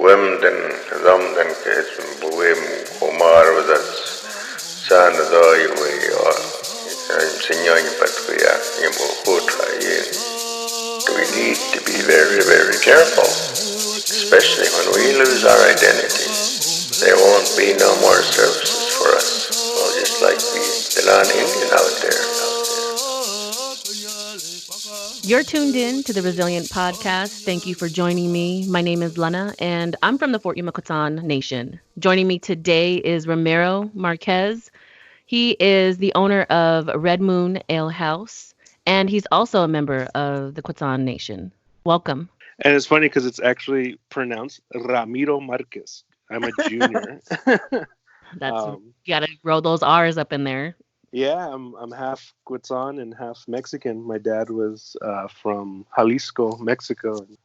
Wemden zamden kesin buwem komar wadas sana doi we sinyonya patkuya nyamo hutra yin. We need to be very, very careful, especially when we lose our identity. There won't be no more services for us. Well, just like the non-Indian out there. You're tuned in to the Resilient Podcast. Thank you for joining me. My name is Lena, and I'm from the Fort Yuma Quechan Nation. Joining me today is Ramiro Marquez. He is the owner of Red Moon Ale House, and he's also a member of the Quechan Nation. Welcome. And it's funny because it's actually pronounced Ramiro Marquez. I'm a junior. That's you um, got to roll those R's up in there. yeah, I'm half Quetzal and half Mexican. My dad was from Jalisco, Mexico. And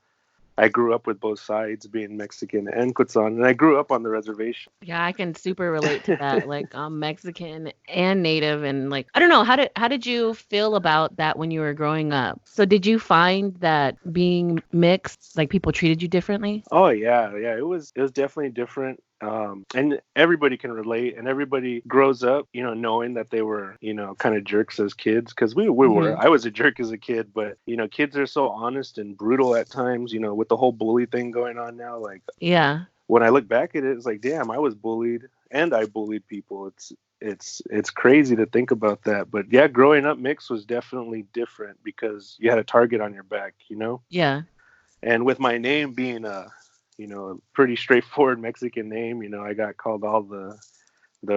I grew up with both sides, being Mexican and Quetzal, and I grew up on the reservation. Yeah, I can super relate to that. Like I'm Mexican and Native, and like I don't know how did you feel about that when you were growing up? So did you find that being mixed, like people treated you differently? Oh yeah. It was definitely different. And everybody can relate, and everybody grows up, knowing that they were, kind of jerks as kids, because we were. Hmm. I was a jerk as a kid, but kids are so honest and brutal at times. With the whole bully thing going on now. Like Yeah. when I look back at it, it's like, damn, I was bullied, and I bullied people. It's crazy to think about that, but yeah, growing up mixed was definitely different because you had a target on your back. Yeah. And with my name being a pretty straightforward Mexican name, I got called all the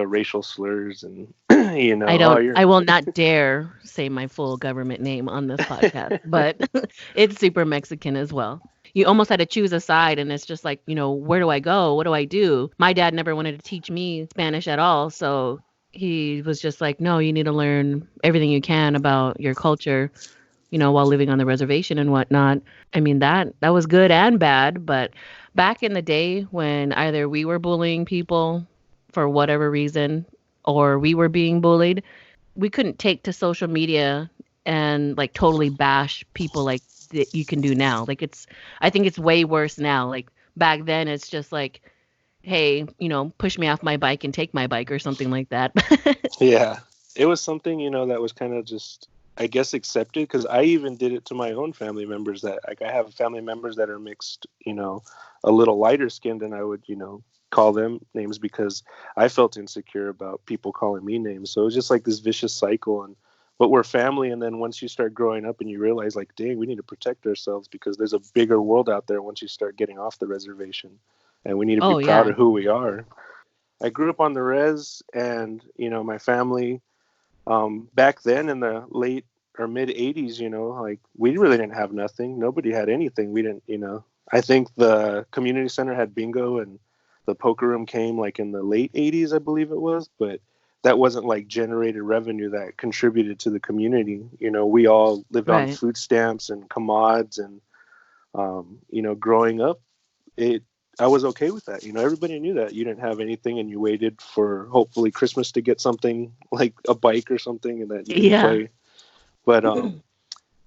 racial slurs and oh, you're I will not dare say my full government name on this podcast, but it's super Mexican as well. You almost had to choose a side, and it's just like, where do I go? What do I do? My dad never wanted to teach me Spanish at all, so he was just like, no, you need to learn everything you can about your culture, while living on the reservation and whatnot. I mean, that was good and bad, but back in the day when either we were bullying people for whatever reason or we were being bullied, we couldn't take to social media and like totally bash people like that you can do now. Like I think it's way worse now. Like back then it's just like, hey, push me off my bike and take my bike or something like that. yeah. It was something that was kind of just, I guess, accepted, because I even did it to my own family members. That, like, I have family members that are mixed, a little lighter skinned, and I would call them names because I felt insecure about people calling me names. So it was just like this vicious cycle. And but we're family, and then once you start growing up and you realize, like, dang, we need to protect ourselves because there's a bigger world out there once you start getting off the reservation, and we need to be Oh proud yeah. of who we are. I grew up on the res, and my family, back then in the late or mid 80s, like, we really didn't have nothing. Nobody had anything. We didn't. I think the community center had bingo, and the poker room came like in the late 80s, I believe it was, but that wasn't like generated revenue that contributed to the community. We all lived on Right. food stamps and commods, and growing up, it I was okay with that. Everybody knew that you didn't have anything, and you waited for hopefully Christmas to get something like a bike or something, and that you could Yeah. play. But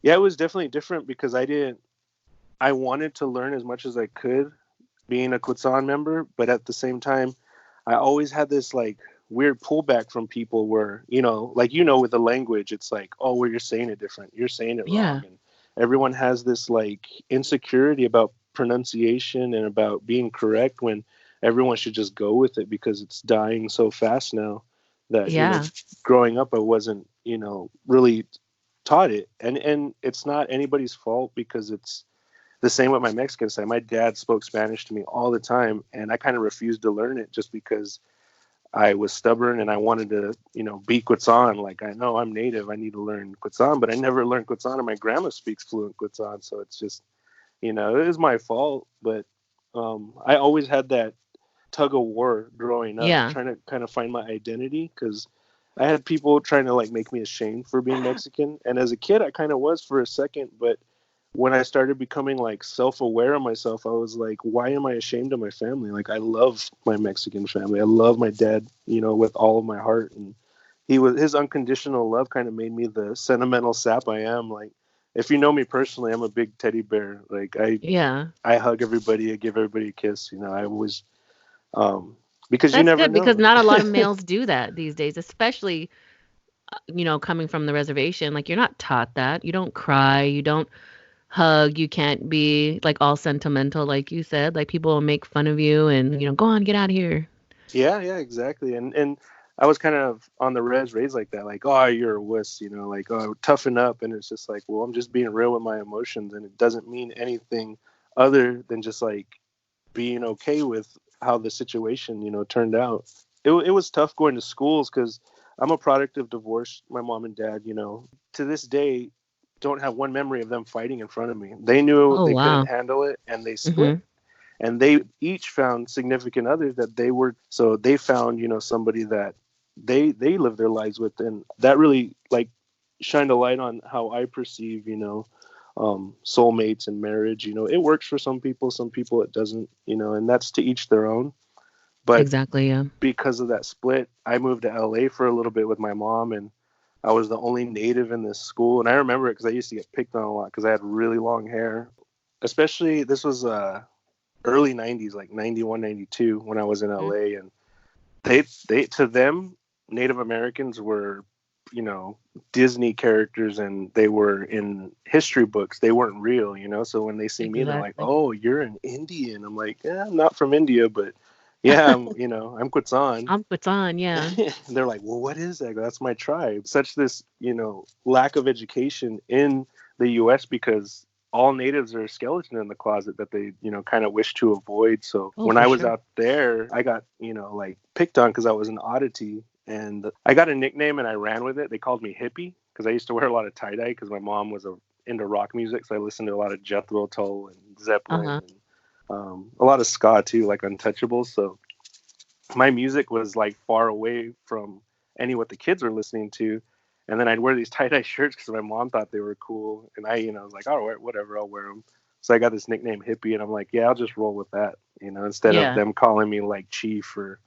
yeah, it was definitely different because I wanted to learn as much as I could being a Quetzal member, but at the same time, I always had this like weird pullback from people where, like, with the language, it's like, oh, well, you're saying it different. You're saying it wrong. Yeah. And everyone has this like insecurity about pronunciation and about being correct when everyone should just go with it because it's dying so fast now that, Yeah. growing up, I wasn't, really taught it. And it's not anybody's fault because it's the same with my Mexican side. My dad spoke Spanish to me all the time, and I kind of refused to learn it just because I was stubborn and I wanted to, be Quetzal. Like, I know I'm native, I need to learn Quetzal, but I never learned Quetzal, and my grandma speaks fluent Quetzal, so it's just, it is my fault. But I always had that tug of war growing up, Yeah. trying to kind of find my identity because I had people trying to like make me ashamed for being Mexican, and as a kid, I kind of was for a second, but when I started becoming like self-aware of myself, I was like, why am I ashamed of my family? Like, I love my Mexican family. I love my dad, with all of my heart. And his unconditional love kind of made me the sentimental sap I am. Like, if you know me personally, I'm a big teddy bear. Like Yeah. I hug everybody, I give everybody a kiss. You know, I always because you That's never good because know. not a lot of males do that these days, especially, coming from the reservation. Like, you're not taught that. You don't cry, you don't hug, you can't be like all sentimental, like you said. Like, people will make fun of you and, go on, get out of here. Yeah, yeah, exactly. And I was kind of on the res raised like that, like, oh, you're a wuss, you know, like, oh, toughen up. And it's just like, well, I'm just being real with my emotions, and it doesn't mean anything other than just like being okay with how the situation, turned out. It was tough going to schools because I'm a product of divorce. My mom and dad, to this day, don't have one memory of them fighting in front of me. They knew Oh, they couldn't wow. handle it, and they split. Mhm. And they each found significant others that they were, so they found, somebody that they live their lives with, and that really like shined a light on how I perceive, soulmates and marriage. It works for some people it doesn't, and that's to each their own. But Exactly, yeah. because of that split, I moved to LA for a little bit with my mom, and I was the only native in this school. And I remember it because I used to get picked on a lot because I had really long hair. Especially, this was early 90s, like 91, 92, when I was in Mhm. LA. And they to them, Native Americans were, Disney characters, and they were in history books. They weren't real, so when they see me, they're like, Exactly. oh, you're an Indian. I'm like, yeah, I'm not from India, but yeah, I'm Quechan. It's on, yeah. They're like, well, what is that? I go, that's my tribe. Such this, lack of education in the US because all natives are a skeleton in the closet that they, kind of wish to avoid. So Oh, when for I was sure. out there, I got, like picked on because I was an oddity. And I got a nickname and I ran with it. They called me hippie because I used to wear a lot of tie dye because my mom was into rock music. So I listened to a lot of Jethro Tull and Zeppelin Uh-huh. and a lot of ska too, like Untouchables. So my music was like far away from any what the kids were listening to. And then I'd wear these tie dye shirts because my mom thought they were cool. And I, was like, all right, whatever, I'll wear them. So I got this nickname hippie, and I'm like, yeah, I'll just roll with that, instead of Yeah. them calling me like Chief or,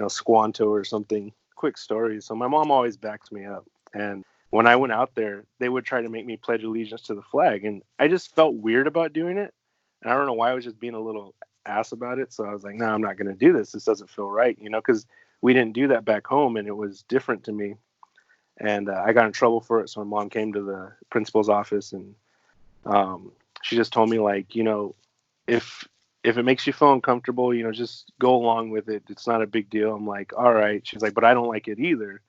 Squanto or something. Quick story. So my mom always backs me up. And when I went out there, they would try to make me pledge allegiance to the flag. And I just felt weird about doing it. And I don't know why I was just being a little ass about it. So I was like, no, I'm not going to do this. This doesn't feel right, because we didn't do that back home, and it was different to me. And I got in trouble for it. So my mom came to the principal's office, and um, she just told me, like, if it makes you feel uncomfortable, just go along with it. It's not a big deal. I'm like, all right. She's like, but I don't like it either.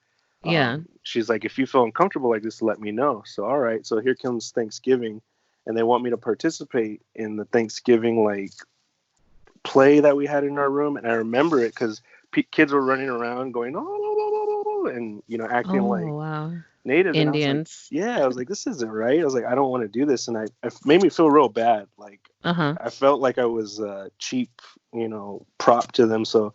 Yeah. She's like, if you feel uncomfortable like this, let me know. So all right. So here comes Thanksgiving, and they want me to participate in the Thanksgiving like play that we had in our room. And I remember it because kids were running around going, oh, and acting like Oh, wow. native. And I was like, Indians. yeah, I was like, this isn't right. I was like, I don't want to do this. And I made me feel real bad. Like Uh-huh. I felt like I was a cheap, prop to them. So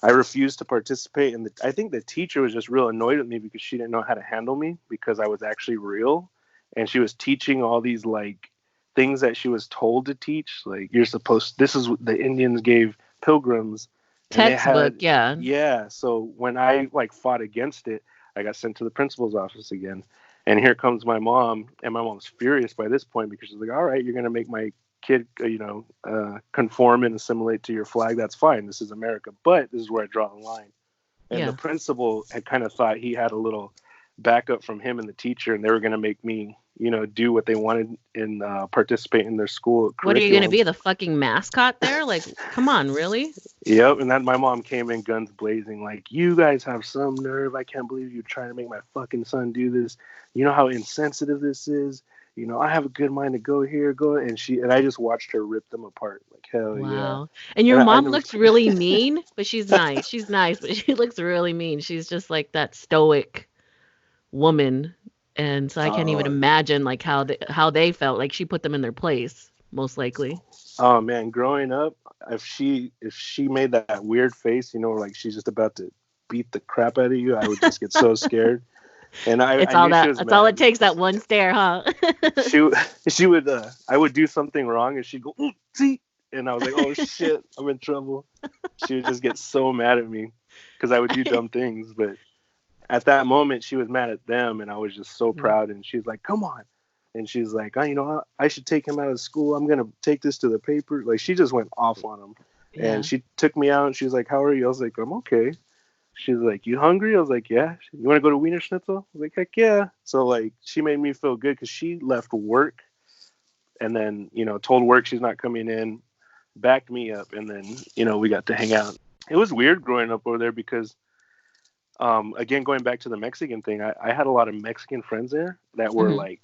I refused to participate. And I think the teacher was just real annoyed at me because she didn't know how to handle me because I was actually real. And she was teaching all these like things that she was told to teach. Like, you're supposed, this is what the Indians gave pilgrims. And they Textbook, had, yeah. yeah. So when I like fought against it, I got sent to the principal's office again. And here comes my mom. And my mom's furious by this point because she's like, all right, you're going to make my kid, conform and assimilate to your flag. That's fine. This is America. But this is where I draw the line. And the Yeah. principal had kind of thought he had a little backup from him and the teacher, and they were going to make me, do what they wanted and participate in their school What are you gonna curriculum. be, the fucking mascot there? Like, come on, really? Yep. And then my mom came in guns blazing, like, you guys have some nerve. I can't believe you're trying to make my fucking son do this. You know how insensitive this is. I have a good mind to go here, go. And I just watched her rip them apart. Like, hell yeah. Wow. And your And I mom never, looks really mean, but she's nice. She's nice, but she looks really mean. She's just like that stoic woman. And so I can't even oh, imagine like how they felt. Like, she put them in their place, most likely. oh man, growing up, if she made that weird face, like she's just about to beat the crap out of you, I would just get so scared. And It's I all knew she that was that's all mad. it takes, that one stare, huh? She she would I would do something wrong, and she'd go, "Ooh, see," and I was like, oh shit, I'm in trouble. She would just get so mad at me because I would do dumb things. But at that moment, she was mad at them, and I was just so proud. And she's like, come on, And she's like, I should take him out of school. I'm gonna take this to the paper. Like, she just went off on him, and Yeah. she took me out. And she's like, how are you? I was like, I'm okay. She's like, you hungry? I was like, yeah. You want to go to Wiener Schnitzel? I was like, heck yeah. So like, she made me feel good because she left work and then told work she's not coming in, backed me up, and then we got to hang out. It was weird growing up over there because again, going back to the Mexican thing, I had a lot of Mexican friends there that were Hmm. like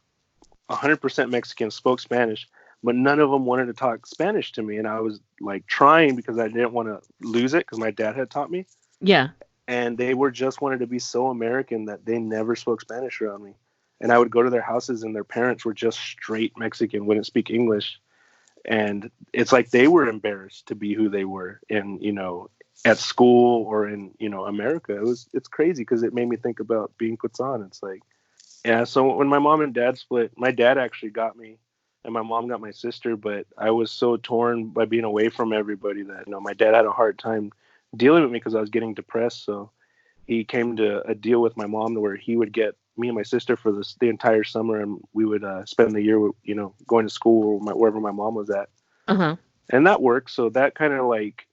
100% Mexican, spoke Spanish, but none of them wanted to talk Spanish to me. And I was like trying because I didn't want to lose it because my dad had taught me. Yeah. And they were just wanted to be so American that they never spoke Spanish around me. And I would go to their houses and their parents were just straight Mexican, wouldn't speak English. And it's like they were embarrassed to be who they were in, at school or in, America. It's crazy because it made me think about being Quechan. It's like, yeah, so when my mom and dad split, my dad actually got me and my mom got my sister, but I was so torn by being away from everybody that, my dad had a hard time dealing with me because I was getting depressed. So he came to a deal with my mom where he would get me and my sister for the entire summer, and we would spend the year, going to school or wherever my mom was at, Uh-huh. and that worked. So that kind of like,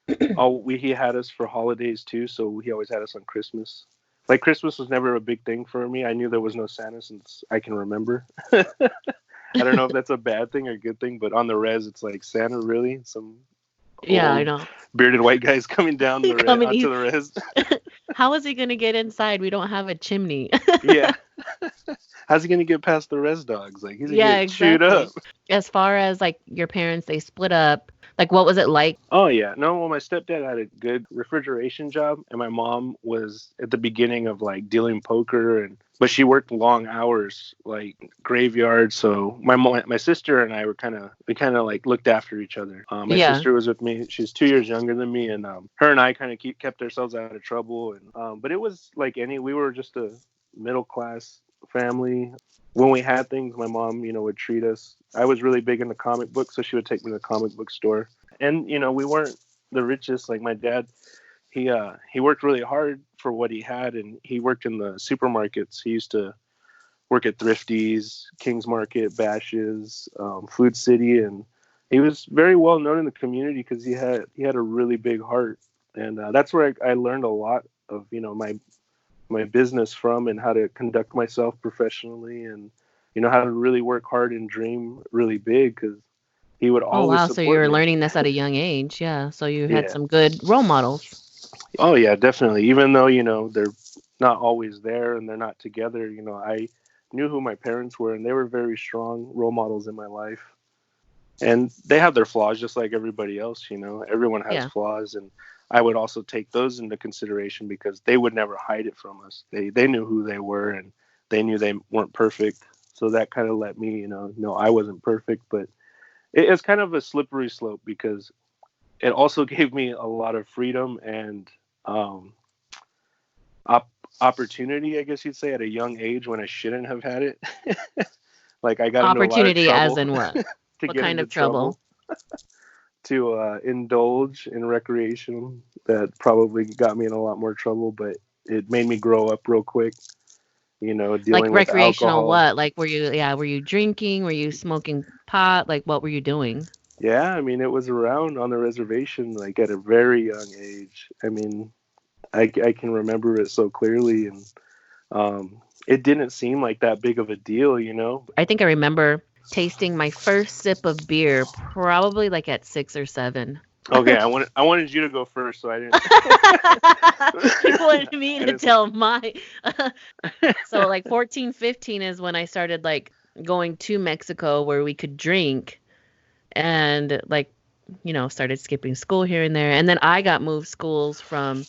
he had us for holidays too. So he always had us on Christmas. Like Christmas was never a big thing for me. I knew there was no Santa since I can remember. I don't know if that's a bad thing or a good thing, but on the res, it's like Santa really some Yeah, I old know. bearded white guys coming down Come and onto eat. the res. How is he gonna get inside? We don't have a chimney. Yeah. How's he gonna get past the res dogs? Like he's gonna Yeah, get chewed up. exactly. As far as like your parents, they split up. Like, what was it like? Oh yeah. No, well my stepdad had a good refrigeration job and my mom was at the beginning of like dealing poker but she worked long hours, like graveyard. So my sister and I we kind of like looked after each other. My Yeah. sister was with me. She's 2 years younger than me, and her and I kind of kept ourselves out of trouble. And but it was like we were just a middle class family. When we had things, my mom, would treat us. I was really big into comic books, so she would take me to the comic book store. And we weren't the richest. Like my dad, he worked really hard for what he had, and he worked in the supermarkets. He used to work at Thrifties, King's Market, Bash's, Food City, and he was very well known in the community because he had a really big heart, and that's where I learned a lot of my business from and how to conduct myself professionally and how to really work hard and dream really big because he would Oh, always wow. So you support were me. learning this at a young age. Yeah. So you had Yeah. some good role models. Oh yeah, definitely. Even though they're not always there and they're not together, I knew who my parents were and they were very strong role models in my life. And they have their flaws just like everybody else. Everyone has Yeah. flaws, and I would also take those into consideration because they would never hide it from us. They knew who they were and they knew they weren't perfect. So that kind of let me know I wasn't perfect, but it's kind of a slippery slope because it also gave me a lot of freedom and um, op- opportunity, I guess you'd say, at a young age when I shouldn't have had it. Like I got into a lot of Opportunity as trouble in what? to What get kind into of trouble? trouble to indulge in recreation that probably got me in a lot more trouble, but it made me grow up real quick, Like dealing with recreational alcohol. what? Like were you drinking? Were you smoking pot? Like what were you doing? Yeah, I mean, it was around on the reservation like at a very young age. I mean, I can remember it so clearly, and it didn't seem like that big of a deal. I think I remember tasting my first sip of beer probably like at 6 or 7. Okay, I wanted you to go first, so I didn't. You wanted me I to didn't. tell my so like 14, 15 is when I started like going to Mexico where we could drink and like started skipping school here and there. And then I got moved schools from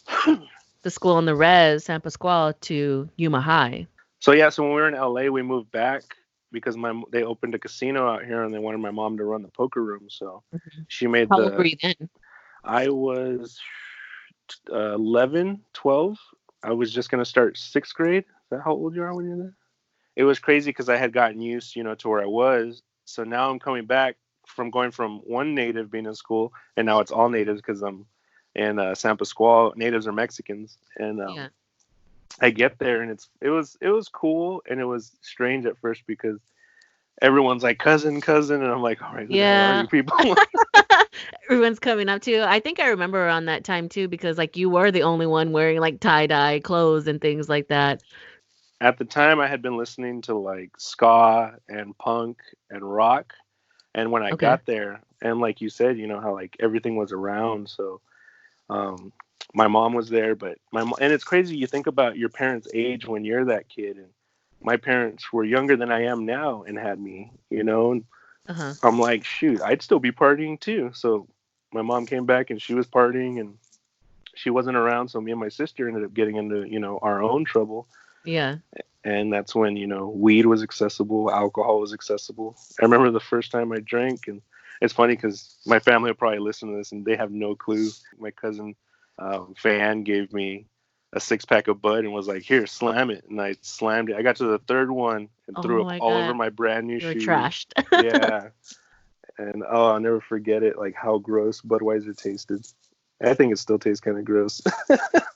the school in the res, San Pasqual, to Yuma High. So yeah, so when we were in LA, we moved back because they opened a casino out here and they wanted my mom to run the poker room. So Mhm. she made How old were the. you then? I was 11, 12. I was just gonna start sixth grade. Is that how old you are when you're there? It was crazy because I had gotten used, to where I was. So now I'm coming back from going from one native being in school, and now it's all natives because I'm in San Pasqual. Natives are Mexicans, and Yeah. I get there and it was cool and it was strange at first because everyone's like cousin, cousin, and I'm like, all right, who the hell are Yeah. you people? Everyone's coming up to you. I think I remember around that time too, because like you were the only one wearing like tie-dye clothes and things like that. At the time, I had been listening to like ska and punk and rock, and when I Okay. got there, and like you said, you know how like everything was around, so um, my mom was there, but and it's crazy. You think about your parents' age when you're that kid, and my parents were younger than I am now and had me, you know. And Uh-huh. I'm like, shoot, I'd still be partying too. So my mom came back and she was partying, and she wasn't around. So me and my sister ended up getting into, you know, our own trouble. Yeah. And that's when, you know, weed was accessible, alcohol was accessible. I remember the first time I drank, and it's funny because my family will probably listen to this and they have no clue. My cousin Fan gave me a 6 pack of Bud and was like, "Here, slam it." And I slammed it. I got to the third one and threw Oh up my all over God. my brand new You were shoes. trashed. Yeah. And oh, I'll never forget it, like how gross Budweiser tasted. I think it still tastes kind of gross.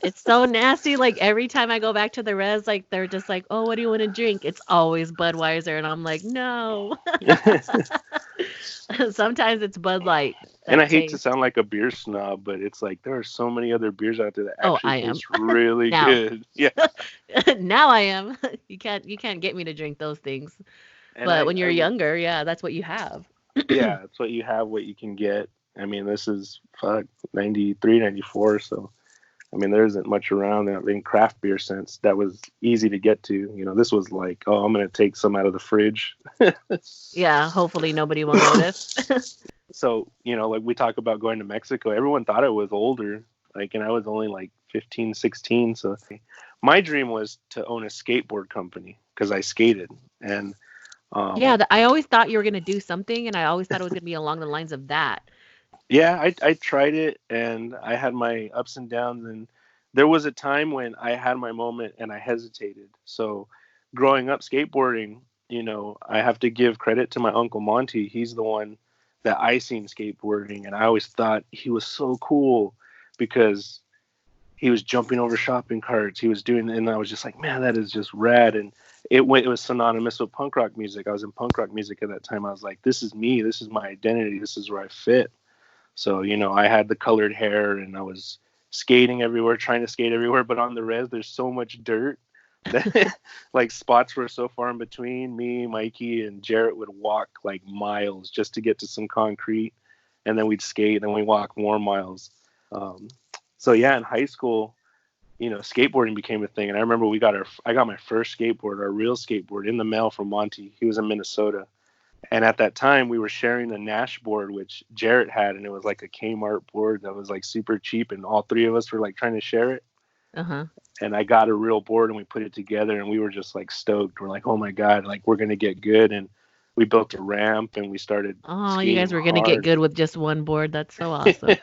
It's so nasty. Like every time I go back to the res, like they're just like, "Oh, what do you want to drink?" It's always Budweiser, and I'm like, "No." Sometimes it's Bud Light. And I That hate to taste. sound like a beer snob, but it's like there are so many other beers out there that Oh, actually I am taste really now. good. Yeah. Now I am. You can't get me to drink those things. And But when you're younger, yeah, that's what you have. yeah, it's what you have, what you can get. I mean, this is fuck 93, 94. So, I mean, there isn't much around that in craft beer sense that was easy to get to. You know, this was like, oh, I'm going to take some out of the fridge. Yeah, hopefully nobody will notice. So, you know, like we talk about going to Mexico, everyone thought I was older. Like, and I was only like 15, 16. So, my dream was to own a skateboard company because I skated. And, Yeah, um, I always thought you were gonna do something, and I always thought it was gonna be along the lines of that. yeah, I tried it and I had my ups and downs. And there was a time when I had my moment and I hesitated. So, growing up skateboarding, you know, I have to give credit to my uncle Monty. He's the one that I seen skateboarding, and I always thought he was so cool because he was jumping over shopping carts. He was doing, and I was just like, man, that is just rad. And it was synonymous with punk rock music. I was in punk rock music at that time. I was like, this is me. This is my identity. This is where I fit. So, you know, I had the colored hair and I was skating everywhere, trying to skate everywhere. But on the res, there's so much dirt that like spots were so far in between. Me, Mikey, and Jarrett would walk like miles just to get to some concrete. And then we'd skate and then we walk more miles. Um, so, yeah, in high school, you know, skateboarding became a thing. And I remember I got my first skateboard, our real skateboard, in the mail from Monty. He was in Minnesota. And at that time, we were sharing a Nash board, which Jarrett had, and it was like a Kmart board that was like super cheap, and all three of us were like trying to share it. Uh-huh. And I got a real board, and we put it together, and we were just like stoked. We're like, oh my god, like we're gonna get good. And we built a ramp, and we started Oh, you guys skating were gonna get hard. good with just one board. That's so awesome.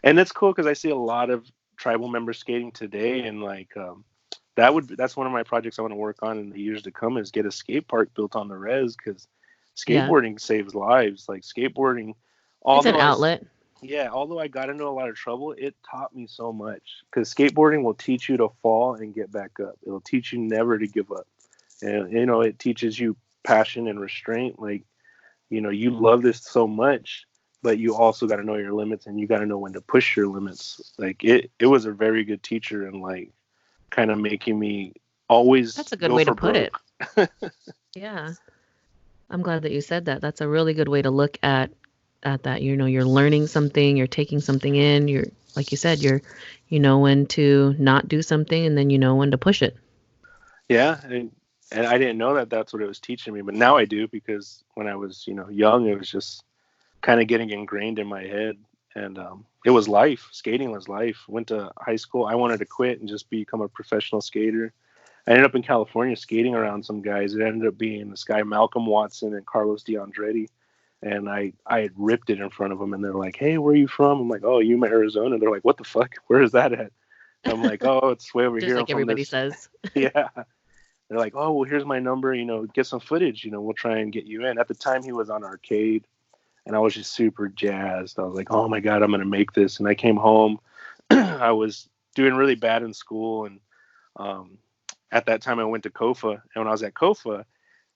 And it's cool because I see a lot of tribal members skating today, and like that's one of my projects I want to work on in the years to come is get a skate park built on the res because Yeah, skateboarding saves lives. Like skateboarding, it's an although outlet. although I got into a lot of trouble, it taught me so much because skateboarding will teach you to fall and get back up. It'll teach you never to give up, and you know it teaches you passion and restraint. Like you know you love this so much, but you also got to know your limits and you got to know when to push your limits. Like it was a very good teacher and like kind of making me always That's a good go way to for put it. broke. Yeah. I'm glad that you said that. That's a really good way to look at that. You know, you're learning something, you're taking something in, you're like you said, you know when to not do something and then you know when to push it. Yeah, and I didn't know that that's what it was teaching me, but now I do because when I was young, it was just kind of getting ingrained in my head, and it was life. Skating was life. Went to high school. I wanted to quit and just become a professional skater. I ended up in California skating around some guys. It ended up being this guy Malcolm Watson and Carlos DeAndretti, and I had ripped it in front of them, and they're like, "Hey, where are you from?" I'm like, "Oh, Yuma, Arizona." They're like, "What the fuck? Where is that at?" I'm like, "Oh, it's way over Just here. I'm like from everybody this." says. Yeah. They're like, "Oh, well, here's my number. Get some footage. We'll try and get you in." At the time, he was on Arcade, and I was just super jazzed. I was like, "Oh my god, I'm gonna make this!" And I came home. I was doing really bad in school, and um, at that time, I went to Kofa, and when I was at Kofa,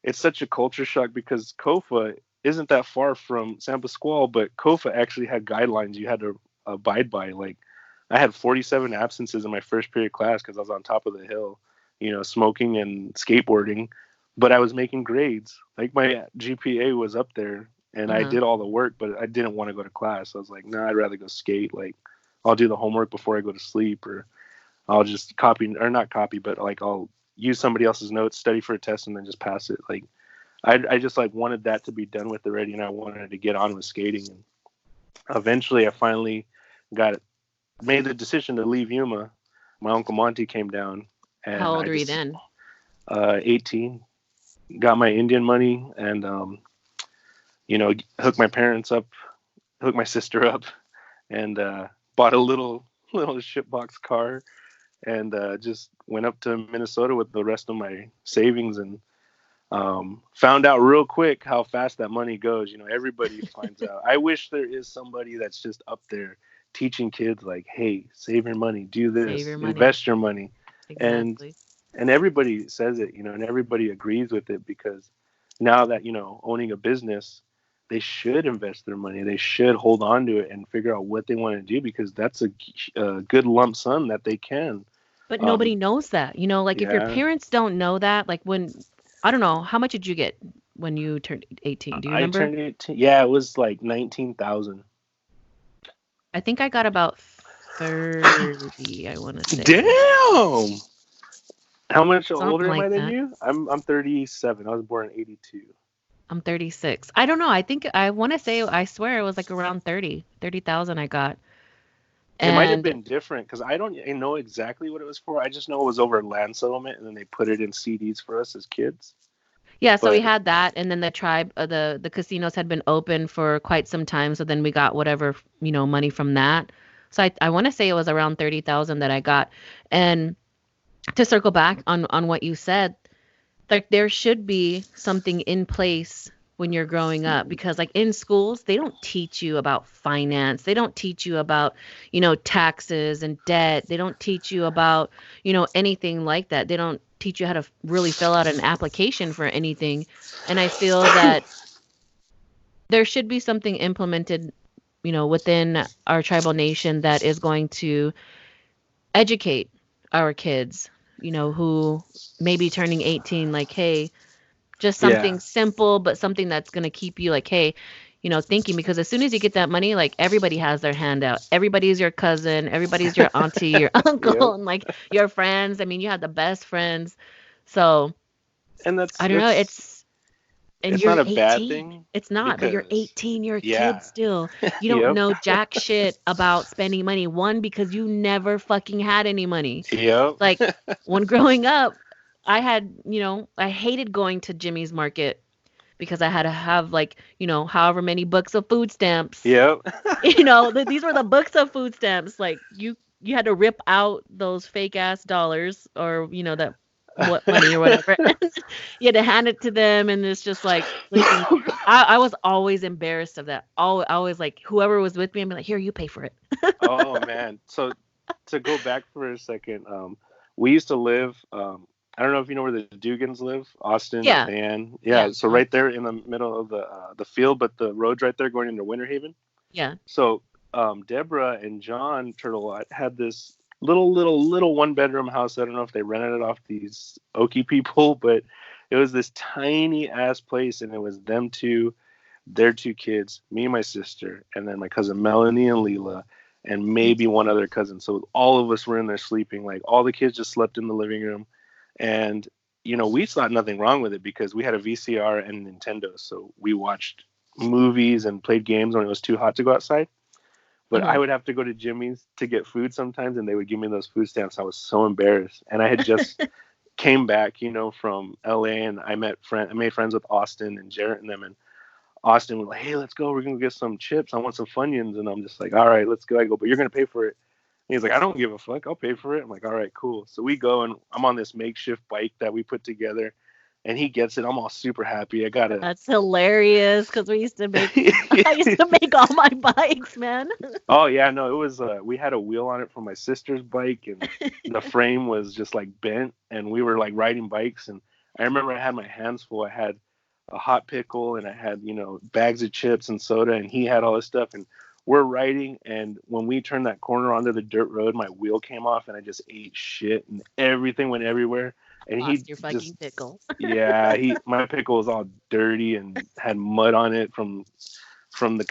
it's such a culture shock because Kofa isn't that far from San Pasqual, but Kofa actually had guidelines you had to abide by. Like, I had 47 absences in my first period class because I was on top of the hill, smoking and skateboarding, but I was making grades. Like, my GPA was up there, and I Uh-huh. did all the work, but I didn't want to go to class. I was like, nah, I'd rather go skate. Like, I'll do the homework before I go to sleep, or I'll just copy, or not copy, but like I'll use somebody else's notes, study for a test, and then just pass it. Like, I just like wanted that to be done with already, and I wanted to get on with skating. And eventually, I finally got made the decision to leave Yuma. My uncle Monty came down, How and old I were you just then? 18, got my Indian money, and hooked my parents up, hooked my sister up, and bought a little shipbox car, and just went up to Minnesota with the rest of my savings, and found out real quick how fast that money goes. Everybody finds out. I wish there is somebody that's just up there teaching kids like, hey, save your money, do Save this, your money. invest your money, and Exactly. and everybody says it, and everybody agrees with it because now that owning a business, they should invest their money. They should hold on to it and figure out what they want to do because that's a good lump sum that they can. But Um, nobody knows that. Like if your yeah, parents don't know that, like when I don't know, how much did you get when you turned 18? Do you I remember? turned 18. Yeah, it was like 19,000. I think I got about 30, I want to say. Damn. How much Something older am I like than that. you? I'm 37. I was born in 82. I'm 36. I don't know. I think I want to say I swear it was like around 30,000 I got. It might have And been different because I know exactly what it was for. I just know it was over a land settlement, and then they put it in CDs for us as kids. yeah, so we But had that, and then the tribe, the casinos had been open for quite some time, so then we got whatever money from that. So I want to say it was around 30,000 that I got. And to circle back on what you said, like there should be something in place when you're growing up because like in schools they don't teach you about finance, they don't teach you about taxes and debt, they don't teach you about anything like that, they don't teach you how to really fill out an application for anything. And I feel that there should be something implemented within our tribal nation that is going to educate our kids who may be turning 18, like, hey, just yeah, something simple, but something that's going to keep you like, hey, thinking, because as soon as you get that money, like everybody has their hand out. Everybody's your cousin, everybody's your auntie, your uncle, yep. and like your friends. I mean, you have the best friends. So And that's I don't know. And it's you're not a bad 18. thing It's not, but you're because 18. You're a kid yeah, still. You don't yep, know jack shit about spending money. One, because you never fucking had any money. yep, Like when growing up, I hated going to Jimmy's Market because I had to have like, however many books of food stamps. yep, These were the books of food stamps. Like you had to rip out those fake ass dollars or, that what money or whatever. You had to hand it to them and it's just like, listen, I was always embarrassed of that. Always like whoever was with me, I'd be like, here, you pay for it. Oh man. So to go back for a second, we used to live. I don't know if you know where the Dugans live, Austin, Yeah. Dan. Yeah. Yeah. So right there in the middle of the field, but the road's right there going into Winter Haven. Yeah. So Deborah and John Turtle had this little one bedroom house. I don't know if they rented it off these Okie people, but it was this tiny ass place, and it was them two, their two kids, me and my sister, and then my cousin Melanie and Leela, and maybe one other cousin. So all of us were in there sleeping. Like all the kids just slept in the living room, and we saw nothing wrong with it because we had a VCR and Nintendo, so we watched movies and played games when it was too hot to go outside. But Uh-huh. I would have to go to Jimmy's to get food sometimes, and they would give me those food stamps. I was so embarrassed, and I had just came back, from LA, and I made friends with Austin and Jarrett and them, and Austin was like, "Hey, let's go. We're gonna get some chips. I want some Funyuns." And I'm just like, "All right, let's go." I go, "But you're gonna pay for it." And he's like, "I don't give a fuck. I'll pay for it." I'm like, "All right, cool." So we go, and I'm on this makeshift bike that we put together, and he gets it. I'm all super happy. I got a That's hilarious because we used to make I used to make all my bikes, man. Oh yeah, no, it was we had a wheel on it from my sister's bike, and the frame was just like bent, and we were like riding bikes, and I remember I had my hands full. I had a hot pickle and I had, bags of chips and soda, and he had all this stuff. And we're riding, and when we turned that corner onto the dirt road, my wheel came off and I just ate shit and everything went everywhere. And he Lost your just, fucking pickle. yeah, my pickle was all dirty and had mud on it from the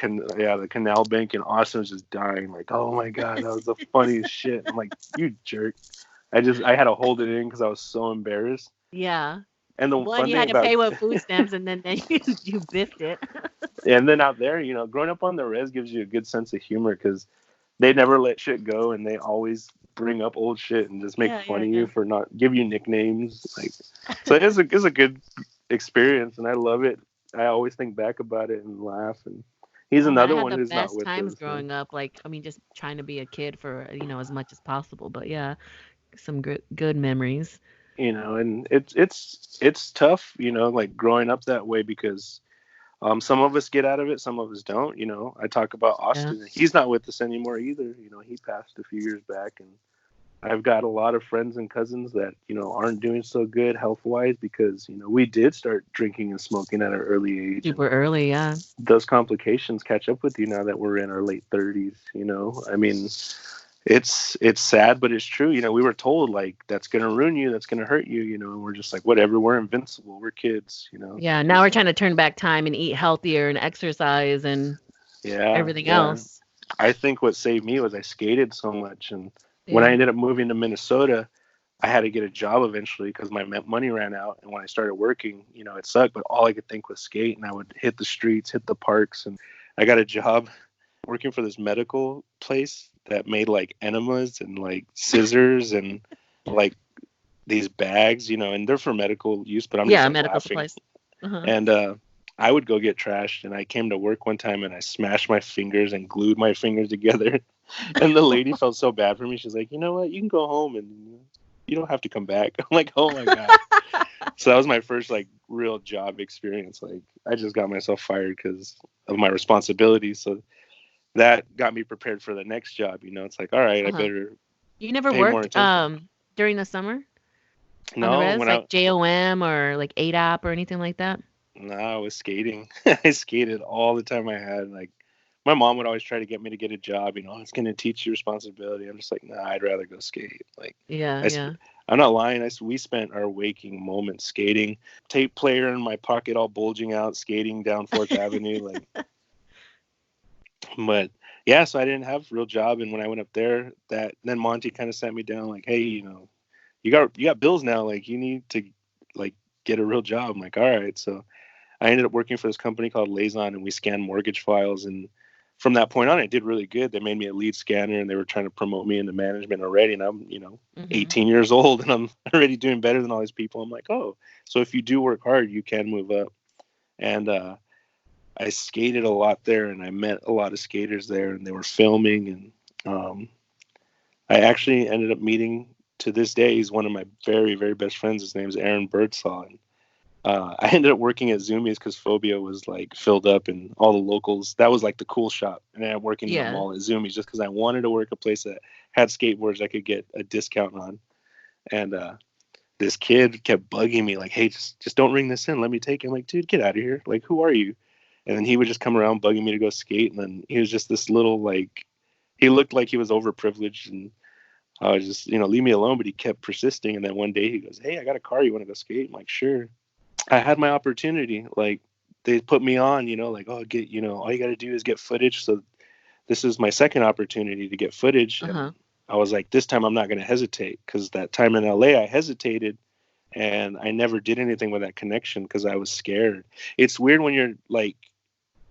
canal bank, and Austin was just dying like, oh my god, that was the funniest shit. I'm like, you jerk. I had to hold it in because I was so embarrassed. Yeah. And the One, fun you thing had to about pay with food stamps, and then you biffed it. and then out there, growing up on the res gives you a good sense of humor because they never let shit go, and they always bring up old shit and just make Yeah, fun yeah, of you yeah. for not give you nicknames. Like, so it's a good experience, and I love it. I always think back about it and laugh. And he's Oh man, I another had one the who's not best with times us. So. growing up. Like, I mean, just trying to be a kid for as much as possible. But yeah, some good memories. And it's tough, like growing up that way because some of us get out of it, some of us don't. I talk about Yeah. Austin. He's not with us anymore either. He passed a few years back, and I've got a lot of friends and cousins that aren't doing so good health wise because we did start drinking and smoking at an early age, and Super early. Yeah. those complications catch up with you now that we're in our late 30s. I mean, it's sad, but it's true. We were told like that's gonna ruin you, that's gonna hurt you. And we're just like, whatever. We're invincible. We're kids. Yeah. Now we're trying to turn back time and eat healthier and exercise and Yeah, everything yeah. else. I think what saved me was I skated so much, and when I Yeah. ended up moving to Minnesota, I had to get a job eventually because my money ran out. And when I started working, it sucked, but all I could think was skate. And I would hit the streets, hit the parks, and I got a job working for this medical place that made like enemas and like scissors and like these bags, and they're for medical use, but I'm just Yeah. like Medical laughing. supplies. Uh-huh. And I would go get trashed, and I came to work one time and I smashed my fingers and glued my fingers together. And the lady felt so bad for me. She's like, you know what? You can go home and you don't have to come back. I'm like, oh my god. So that was my first like real job experience. Like I just got myself fired because of my responsibilities. So that got me prepared for the next job. It's like, all right, I Uh-huh. better You never pay more worked attention. during the summer on the No, res, like JOM or like ADAP or anything like that? no, I was skating. I skated all the time I had. Like my mom would always try to get me to get a job. It's going to teach you responsibility. I'm just like, nah, I'd rather go skate. Like Yeah, I, yeah. I'm not lying. We spent our waking moments skating. Tape player in my pocket, all bulging out, skating down Fourth Avenue. Like, but yeah, so I didn't have a real job. And when I went up there, then Monty kind of sat me down, like, hey, you got bills now. Like, you need to like get a real job. I'm like, all right. So I ended up working for this company called Liaison, and we scanned mortgage files. And from that point on, I did really good. They made me a lead scanner, and they were trying to promote me into management already. And I'm, Mhm. 18 years old, and I'm already doing better than all these people. I'm like, oh, so if you do work hard, you can move up. And I skated a lot there, and I met a lot of skaters there, and they were filming. And I actually ended up meeting, to this day, he's one of my very, very best friends. His name is Aaron Birdsall. And I ended up working at Zoomies because Phobia was like filled up, and all the locals. That was like the cool shop, and I'm working in the Yeah. mall at Zoomies just because I wanted to work a place that had skateboards I could get a discount on. And this kid kept bugging me like, "Hey, just don't ring this in. Let me take it." I'm like, "Dude, get out of here! Like, who are you?" And then he would just come around bugging me to go skate, and then he was just this little like, he looked like he was overprivileged, and I was just leave me alone. But he kept persisting, and then one day he goes, "Hey, I got a car. You want to go skate?" I'm like, "Sure." I had my opportunity. Like they put me on, like, oh, all you got to do is get footage. So this is my second opportunity to get footage. Uh-huh. And I was like, this time I'm not going to hesitate, because that time in LA, I hesitated and I never did anything with that connection because I was scared. It's weird when you're like,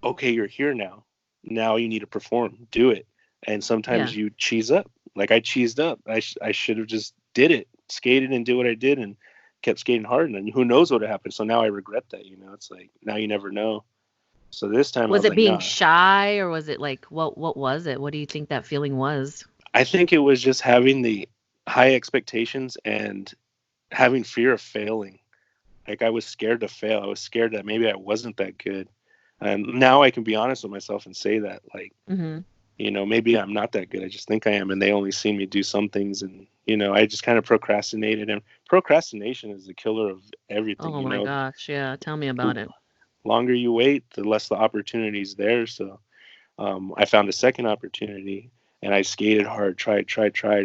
okay, you're here now. Now you need to perform, do it. And Yeah. sometimes you cheese up. Like I cheesed up. I should have just did it, skated and did what I did, and kept skating hard. And who knows what happened. So now I regret that. It's like now you never know. So this time I Was was it like, being nah. shy or was it like what was it? What do you think that feeling was? I think it was just having the high expectations and having fear of failing. Like I was scared to fail. I was scared that maybe I wasn't that good. And now I can be honest with myself and say that, like, Mhm. maybe I'm not that good. I just think I am, and they only see me do some things, and I just kind of procrastinated. And procrastination is the killer of everything. Oh my gosh, yeah. Tell me about The it. longer you wait, the less the opportunity's there. So I found a second opportunity, and I skated hard, tried,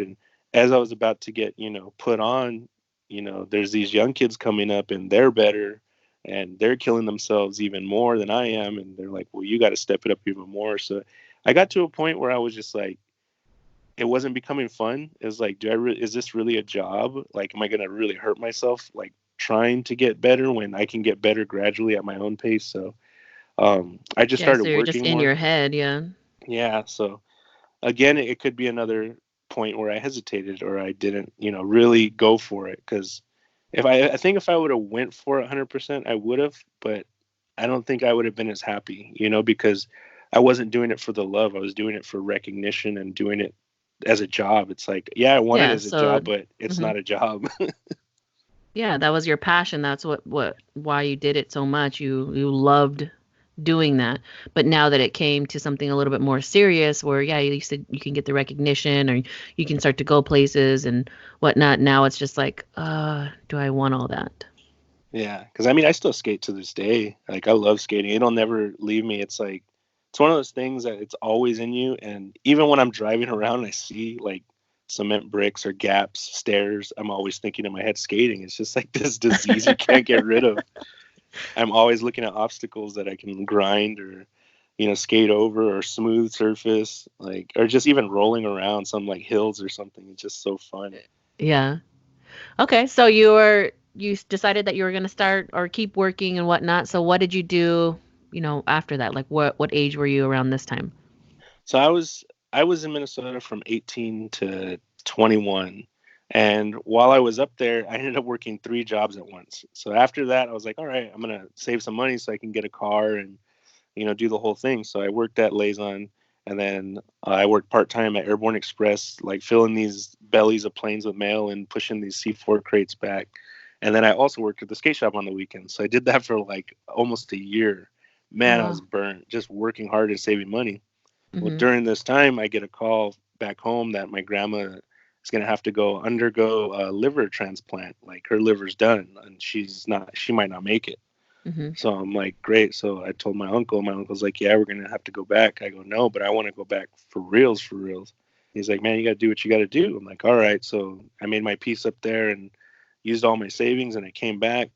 and as I was about to get put on, there's these young kids coming up, and they're better, and they're killing themselves even more than I am, and they're like, well, you got to step it up even more. So I got to a point where I was just like, it wasn't becoming fun. It was like, is this really a job? Like, am I gonna really hurt myself like trying to get better when I can get better gradually at my own pace? So I just Yeah, started so you're just working in more. your head, yeah. Yeah, so again, it could be another point where I hesitated or I didn't, really go for it. Because I think if I would have went for it 100%, I would have, but I don't think I would have been as happy, because I wasn't doing it for the love. I was doing it for recognition and doing it as a job. It's like, yeah, I want it Yeah, as a so job, but it's mhm. not a job. Yeah, that was your passion. That's what why you did it so much. You loved doing that. But now that it came to something a little bit more serious where yeah, you said you can get the recognition or you can start to go places and whatnot. Now it's just like, do I want all that? Yeah, because I mean, I still skate to this day. Like, I love skating. It'll never leave me. It's like, it's one of those things that it's always in you. And even when I'm driving around and I see like cement bricks or gaps, stairs, I'm always thinking in my head, skating. It's just like this disease you can't get rid of. I'm always looking at obstacles that I can grind or, skate over or smooth surface, like, or just even rolling around some like hills or something. It's just so fun. Yeah. Okay, so decided that you were gonna start or keep working and whatnot. So what did you do, after that? Like what age were you around this time? So I was in Minnesota from 18 to 21. And while I was up there, I ended up working three jobs at once. So after that, I was like, all right, I'm going to save some money so I can get a car and, do the whole thing. So I worked at Liaison, and then I worked part-time at Airborne Express, like filling these bellies of planes with mail and pushing these C4 crates back. And then I also worked at the skate shop on the weekends. So I did that for like almost a year. Oh Man, I was wow. burnt just working hard and saving money. Well, Mhm. during this time, I get a call back home that my grandma is going to have to go undergo a liver transplant. Like, her liver's done, and she might not make it. Mhm. So I'm like, great. So I told my uncle. My uncle's like, yeah, we're going to have to go back. I go, no, but I want to go back for reals, for reals. He's like, man, you got to do what you got to do. I'm like, all right. So I made my peace up there and used all my savings, and I came back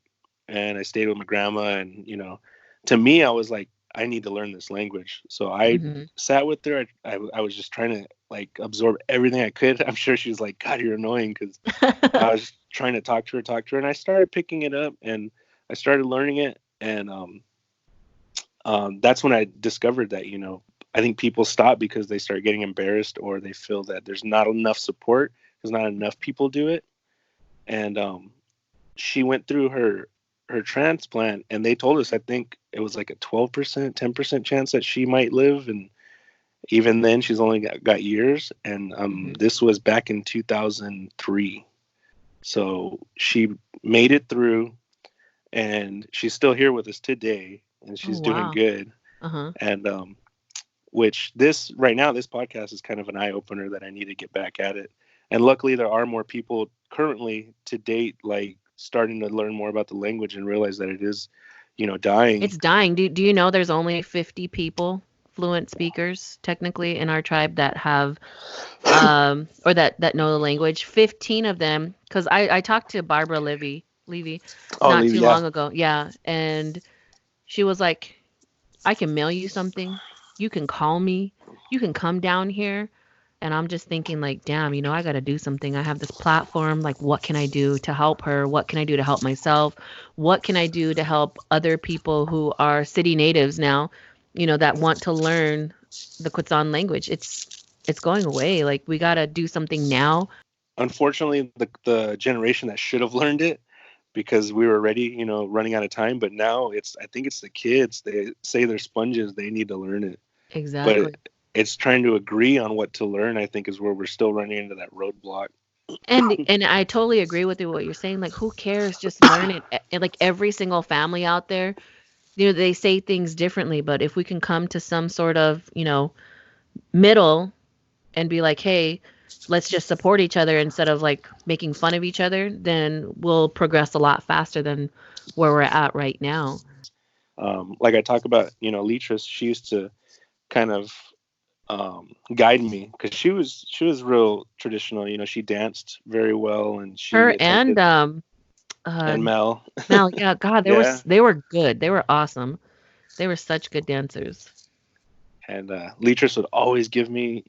and I stayed with my grandma. And, to me, I was like, I need to learn this language. So I Mhm. sat with her. I was just trying to like absorb everything I could. I'm sure she was like, God, you're annoying, because I was trying to talk to her, and I started picking it up and I started learning it. And that's when I discovered that, I think people stop because they start getting embarrassed or they feel that there's not enough support, there's not enough people do it. And she went through her transplant, and they told us, I think it was like a 12%, 10% chance that she might live. And even then, she's only got years. And Mhm. this was back in 2003. So she made it through, and she's still here with us today, and Oh she's doing wow. good. Uh-huh. And which this right now, this podcast is kind of an eye opener that I need to get back at it. And luckily, there are more people currently to date, like starting to learn more about the language and realize that it is, dying. It's dying. Do you know there's only 50 people, fluent speakers, technically in our tribe that have or that know the language. 15 of them, because I talked to Barbara Levy Oh, not Levy, too yeah. long ago. Yeah, and she was like, I can mail you something. You can call me. You can come down here. And I'm just thinking like, damn, I got to do something. I have this platform. Like, what can I do to help her? What can I do to help myself? What can I do to help other people who are city natives now, that want to learn the Quetzal language? It's going away. Like, we got to do something now. Unfortunately, the generation that should have learned it, because we were already, running out of time. But now I think it's the kids. They say they're sponges. They need to learn it. But Exactly. it's trying to agree on what to learn, I think, is where we're still running into that roadblock. And I totally agree with you what you're saying. Like, who cares? Just learn it. And like every single family out there, they say things differently, but if we can come to some sort of, middle and be like, hey, let's just support each other instead of like making fun of each other, then we'll progress a lot faster than where we're at right now. Like I talk about, Leatrice, she used to kind of guide me because she was real traditional. She danced very well, and she Her and attended. And Mel. Mel, yeah, God, Yeah. they were good. They were awesome. They were such good dancers. And Leatrice would always give me,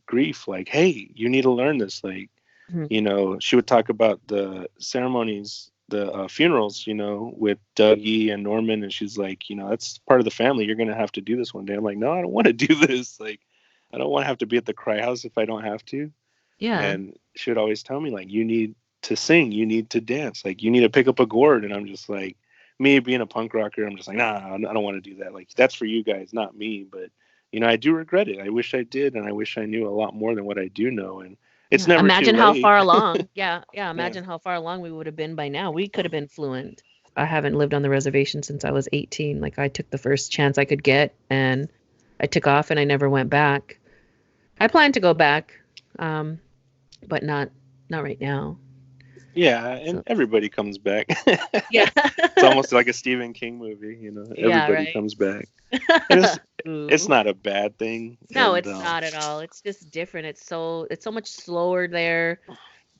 grief, like, hey, you need to learn this. Like, Mhm. she would talk about the ceremonies, the funerals, with Dougie and Norman. And she's like, that's part of the family. You're going to have to do this one day. I'm like, no, I don't want to do this. Like, I don't want to have to be at the cry house if I don't have to. Yeah. And she would always tell me, like, you need to sing, you need to dance, like, you need to pick up a gourd. And I'm just like, me being a punk rocker, I'm just like, nah, I don't want to do that. Like, that's for you guys, not me. But, I do regret it. I wish I did. And I wish I knew a lot more than what I do know. And it's Yeah. never too Imagine how late. far along. Yeah. Yeah. Yeah. Imagine how far along we would have been by now. We could have been fluent. I haven't lived on the reservation since I was 18. Like I took the first chance I could get and I took off and I never went back. I plan to go back, um, but not right now. Yeah. And So everybody comes back. yeah. It's almost like a Stephen King movie, Yeah, everybody right. comes back. And it's Ooh. not a bad thing. No, And it's not at all. It's just different. It's so much slower there.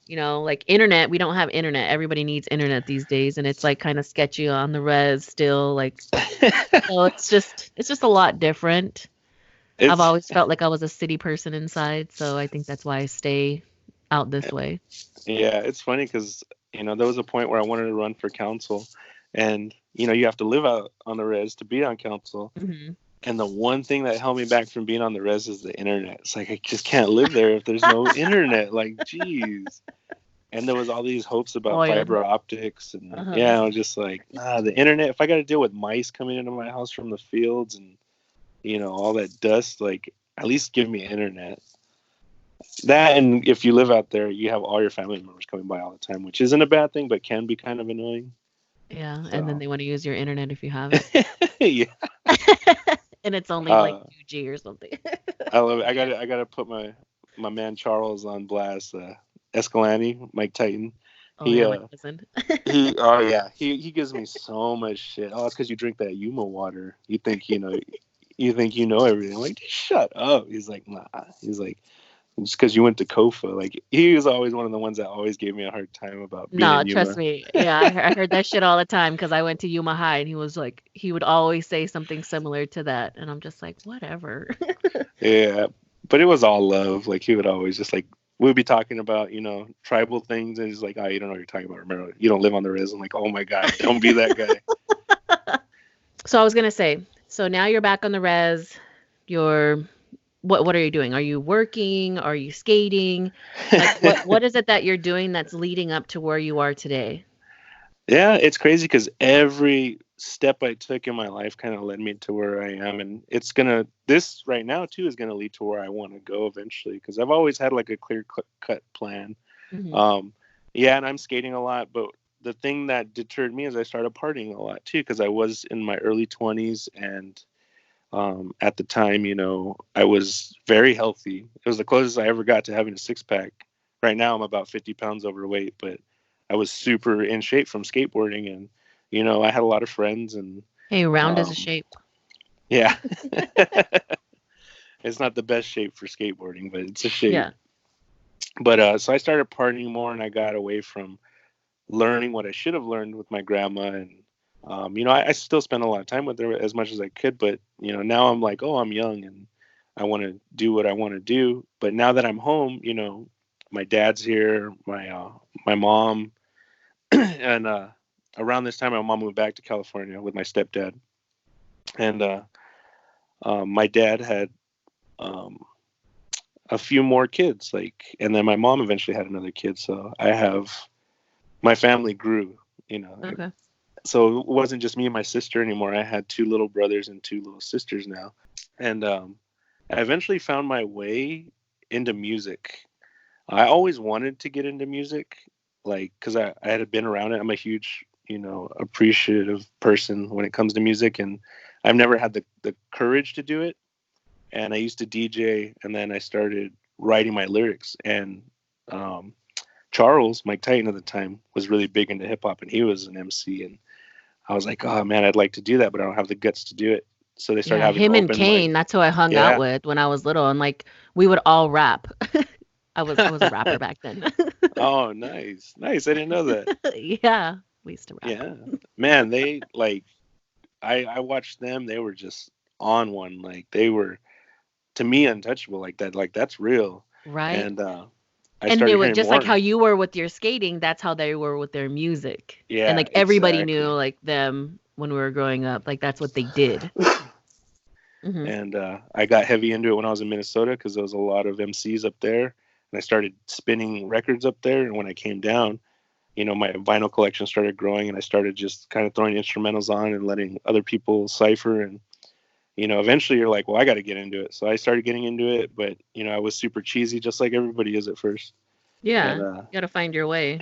Like internet, we don't have internet. Everybody needs internet these days, and it's like kind of sketchy on the res still. Like, so it's just a lot different. I've it's always felt like I was a city person inside, so I think that's why I stay out this way. Yeah, it's funny because there was a point where I wanted to run for council, and you have to live out on the res to be on council. Hmm. And the one thing that held me back from being on the res is the internet. It's like I just can't live there if there's no internet. Like, geez. And there was all these hopes about Oh yeah. fiber optics, and Uh-huh. yeah, I was just like, nah, the internet. If I got to deal with mice coming into my house from the fields and all that dust, like at least give me internet. That, and if you live out there, you have all your family members coming by all the time, which isn't a bad thing, but can be kind of annoying. Yeah, and then So, they want to use your internet if you have it. yeah, And it's only like uh, 2G or something. I love it. I gotta put my man Charles on blast. Escalante, Mike Titan. Oh He yeah, my cousin. oh yeah, he gives me so much shit. Oh, it's because you drink that Yuma water. You think you know everything. I'm like, just shut up. He's like, nah. He's like, it's because you went to Kofa. Like, he was always one of the ones that always gave me a hard time about being No, in trust Yuma. me. Yeah, I heard that shit all the time because I went to Yuma High and he was like, he would always say something similar to that. And I'm just like, whatever. Yeah, but it was all love. Like, he would always just like, we'd be talking about tribal things, and he's like, oh, you don't know what you're talking about. Remember, you don't live on the res. I'm like, oh my god, don't be that guy. So I was gonna say, so now you're back on the res. You're what are you doing? Are you working? Are you skating? Like what is it that you're doing that's leading up to where you are today? Yeah, it's crazy because every step I took in my life kind of led me to where I am, and this right now too is gonna lead to where I want to go eventually. Because I've always had like a clear cut plan. Hmm. Um, yeah, and I'm skating a lot, but the thing that deterred me is I started partying a lot too because I was in my early 20s, and at the time, I was very healthy. It was the closest I ever got to having a six pack. Right now, I'm about 50 pounds overweight, but I was super in shape from skateboarding, and I had a lot of friends, and Hey, round is a um, shape. yeah, it's not the best shape for skateboarding, but it's a shape. Yeah. But so I started partying more, and I got away from learning what I should have learned with my grandma, and I still spent a lot of time with her as much as I could, but now I'm like, oh, I'm young and I want to do what I want to do. But now that I'm home, my dad's here, my mom, and around this time, my mom moved back to California with my stepdad, and my dad had um, a few more kids, like, and then my mom eventually had another kid. So my family grew, you know. Okay. So it wasn't just me and my sister anymore. I had two little brothers and two little sisters now, and I eventually found my way into music. I always wanted to get into music, like, because I had been around it. I'm a huge, appreciative person when it comes to music, and I've never had the courage to do it. and I used to DJ, and then I started writing my lyrics. And um, Charles, Mike Titan at the time, was really big into hip hop, and he was an MC. And I was like, oh man, I'd like to do that, but I don't have the guts to do it. So they started Yeah, having him and open mic. Kane, that's who I hung out Yeah. with when I was little, and like we would all rap. I was a rapper back then. Oh, nice, nice. I didn't know that. Yeah, we used to rap. Yeah, man, they like I watched them. They were just on one. Like they were to me untouchable. Like that. Like that's real. Right? And I And they started were hearing just like how more. you were with your skating, that's how they were with their music. And Yeah, like everybody knew exactly. like them when we were growing up. Like that's what they did. Mhm. And I got heavy into it when I was in Minnesota because there was a lot of MCs up there, and I started spinning records up there. And when I came down, my vinyl collection started growing, and I started just kind of throwing instrumentals on and letting other people cipher. And eventually you're like, well, I got to get into it. So I started getting into it, but I was super cheesy, just like everybody is at first. Yeah. And You got to find your way.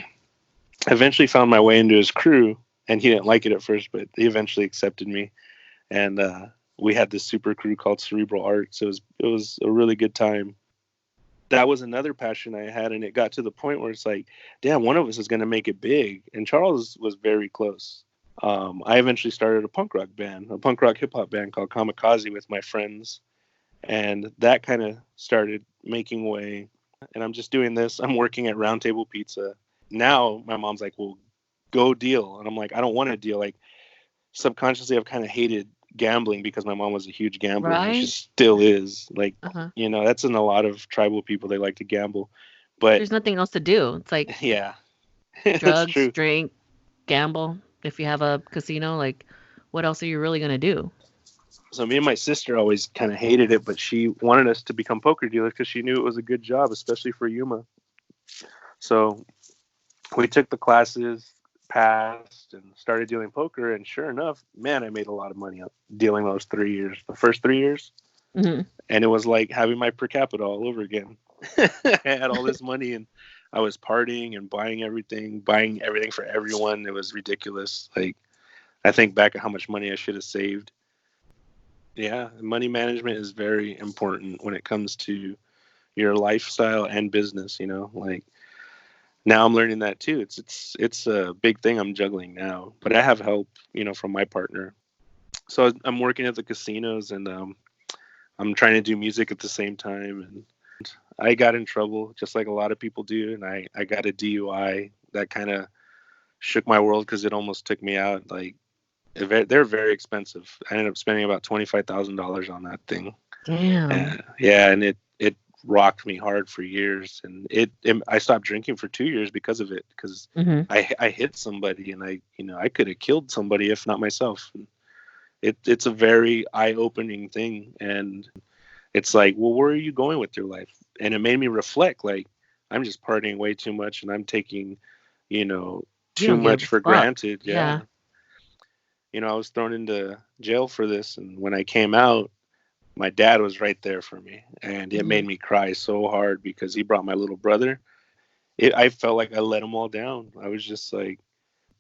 I eventually found my way into his crew, and he didn't like it at first, but he eventually accepted me. And we had this super crew called Cerebral Arts. It was a really good time. That was another passion I had, and it got to the point where it's like, damn, one of us is going to make it big. And Charles was very close. I eventually started a punk rock band, a punk rock hip hop band called Kamikaze with my friends, and that kind of started making way. And I'm just doing this. I'm working at Round Table Pizza. Now my mom's like, well, go deal. And I'm like, I don't want to deal. Like subconsciously, I've kind of hated gambling because my mom was a huge gambler, and she Right? still is. Like, Uh-huh. that's in a lot of tribal people. They like to gamble. But There's nothing else to do. It's like yeah, that's drugs, true. drink, gamble. If you have a casino, like what else are you really going to do? So me and my sister always kind of hated it, but she wanted us to become poker dealers because she knew it was a good job, especially for Yuma. So we took the classes, passed, and started dealing poker. And sure enough, man, I made a lot of money dealing those 3 years, the first 3 years. Mhm. And it was like having my per capita all over again. I had all this money, and I was partying and buying everything for everyone. It was ridiculous. Like I think back at how much money I should have saved. Yeah, money management is very important when it comes to your lifestyle and business, like now I'm learning that too. It's a big thing I'm juggling now, but I have help, from my partner. So I'm working at the casinos, and I'm trying to do music at the same time. And I got in trouble just like a lot of people do, and I got a DUI that kind of shook my world because it almost took me out. Like they're very expensive. I ended up spending about $25,000 on that thing. Damn. Yeah, and it rocked me hard for years, and I stopped drinking for 2 years because of it, because Mhm. I hit somebody, and I could have killed somebody if not myself. And it's a very eye opening thing, and it's like, well, where are you going with your life? And it made me reflect, like I'm just partying way too much, and I'm taking you know You too don't give much a for fuck. granted. Yeah. Yeah, I was thrown into jail for this, and when I came out, my dad was right there for me, and it Mhm. made me cry so hard because he brought my little brother. I felt like I let him all down. I was just like,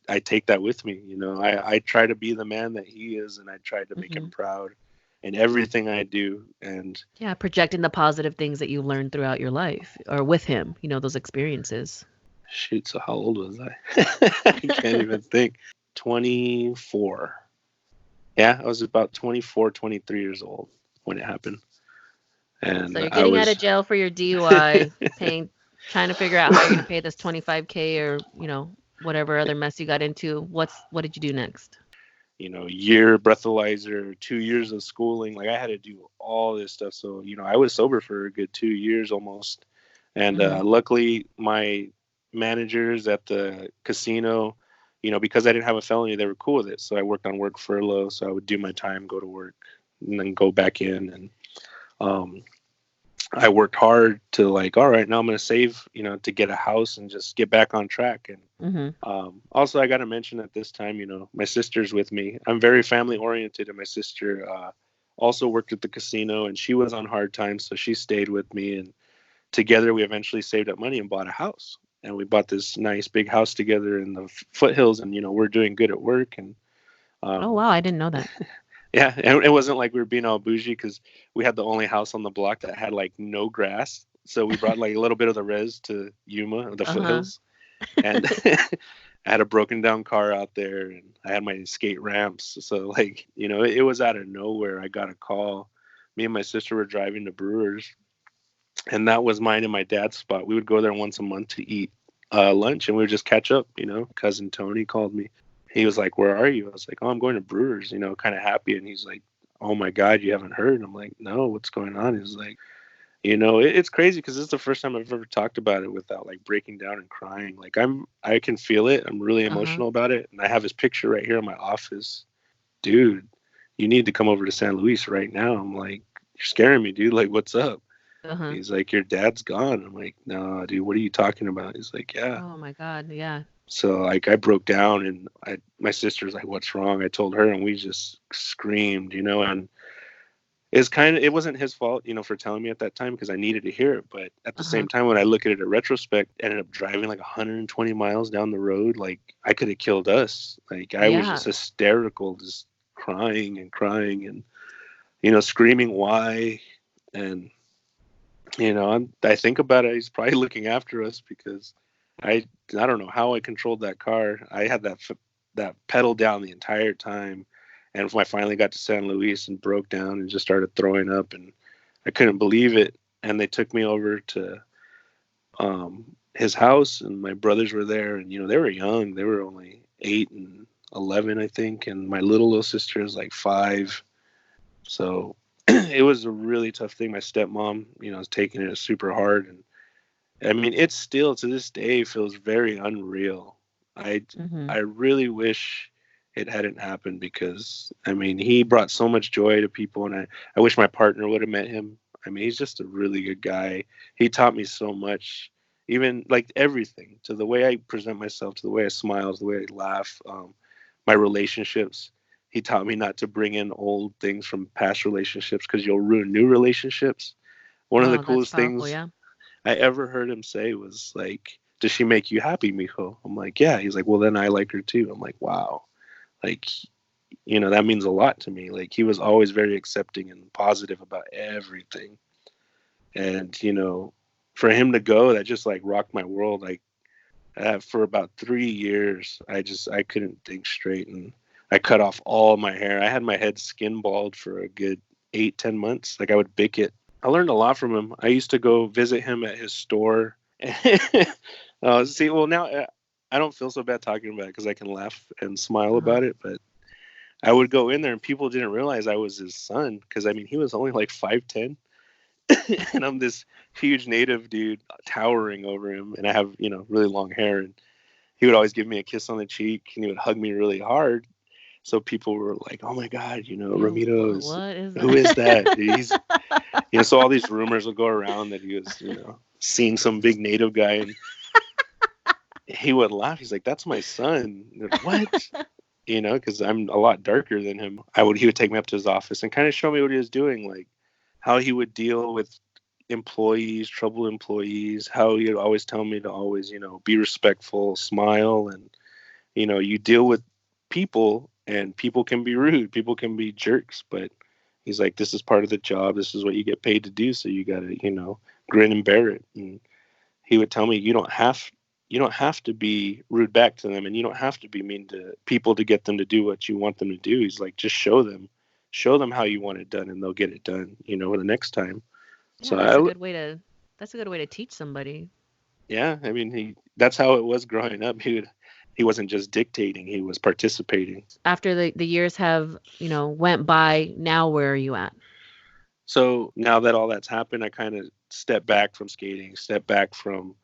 I take that with me. I try to be the man that he is, and I try to make him Mhm. proud in everything I do. And Yeah, projecting the positive things that you learned throughout your life or with him, those experiences. shoot, so how old was I? I can't even think. 24. Yeah, I was about 24, 23 years old when it happened. So And you're I getting out of was jail for your DUI, trying to figure out how you're going to pay this 25K or, whatever other mess you got into. What did you do next? year breathalyzer, 2 years of schooling. Like I had to do all this stuff. So, I was sober for a good 2 years almost. And Mhm. luckily, my managers at the casino, because I didn't have a felony, they were cool with it. So I worked on work furlough. So I would do my time, go to work, and then go back in. And um, I worked hard to like, all right, now I'm going to save, to get a house and just get back on track. And Mhm. also, I got to mention at this time, my sister's with me. I'm very family oriented, and my sister also worked at the casino, and she was on hard times, so she stayed with me. And together, we eventually saved up money and bought a house. And we bought this nice big house together in the foothills, and we're doing good at work. And Oh um, wow, I didn't know that. Yeah, and it wasn't like we were being all bougie because we had the only house on the block that had like no grass. So we brought like a little bit of the res to Yuma, the Uh-huh. foothills, and I had a broken down car out there, and I had my skate ramps. So like it was out of nowhere. I got a call. Me and my sister were driving to Brewers, and that was mine and my dad's spot. We would go there once a month to eat lunch, and we would just catch up. Cousin Tony called me. He was like, "Where are you?" I was like, "Oh, I'm going to Brewers." Kind of happy, and he's like, "Oh my God, you haven't heard?" I'm like, "No, what's going on?" He's like, it's crazy because it's the first time I've ever talked about it without like breaking down and crying. Like I can feel it. I'm really Uh-huh. emotional about it, and I have his picture right here in my office. Dude, you need to come over to San Luis right now. I'm like, you're scaring me, dude. Like, what's up? Uh-huh. He's like, your dad's gone. I'm like, no, dude, what are you talking about? He's like, yeah. Oh my God. Yeah. So like I broke down, and my sister's like, what's wrong? I told her, and we just screamed, and it wasn't his fault, for telling me at that time because I needed to hear it. But at the Uh-huh. same time, when I look at it in retrospect, I ended up driving like 120 miles down the road. Like I could have killed us. Like I was Yeah. just hysterical, just crying and crying and screaming why. And I think about it. He's probably looking after us because I don't know how I controlled that car. I had that pedal down the entire time, and when I finally got to San Luis and broke down and just started throwing up, and I couldn't believe it. And they took me over to his house, and my brothers were there, and they were young. They were only 8 and 11, I think, and my little sister is like 5. So it was a really tough thing. My stepmom, was taking it super hard, and I mean, it still to this day feels very unreal. I Mm-hmm. I really wish it hadn't happened because I mean, he brought so much joy to people, and I wish my partner would have met him. I mean, he's just a really good guy. He taught me so much, even like everything, to the way I present myself, to the way I smile, to the way I laugh, my relationships. He taught me not to bring in old things from past relationships because you'll ruin new relationships. One of the Wow, that's coolest powerful. things Yeah. I ever heard him say was like, "Does she make you happy, mijo?" I'm like, "Yeah." He's like, "Well, then I like her too." I'm like, "Wow." Like, that means a lot to me. Like, he was always very accepting and positive about everything. And, for him to go, that just like rocked my world. Like, for about 3 years, I couldn't think straight, and I cut off all my hair. I had my head skin bald for a good 8, 10 months. Like, I would bick it. I learned a lot from him. I used to go visit him at his store. See, well, now I don't feel so bad talking about it because I can laugh and smile Uh-huh. about it. But I would go in there, and people didn't realize I was his son because I mean he was only like 5'10", and I'm this huge native dude towering over him, and I have really long hair, and he would always give me a kiss on the cheek, and he would hug me really hard. So people were like, "Oh my God, Yeah. Ramiro is What is who is that? that? He's So all these rumors will go around that he was seeing some big native guy, and he would laugh. He's like, "That's my son." Like, what? Because I'm a lot darker than him. He would take me up to his office and kind of show me what he was doing, like how he would deal with employees, troubled employees, how he would always tell me to always, be respectful, smile, and you deal with people, and people can be rude, people can be jerks, but he's like, this is part of the job. This is what you get paid to do. So you got to, grin and bear it. And he would tell me, you don't have to be rude back to them, and you don't have to be mean to people to get them to do what you want them to do. He's like, just show them how you want it done, and they'll get it done, the next time. Yeah, So that's a good way to teach somebody. yeah, I mean, that's how it was growing up. He wasn't just dictating, he was participating. After the years have, went by, now where are you at? So now that all that's happened, I kind of stepped back from skating, stepped back from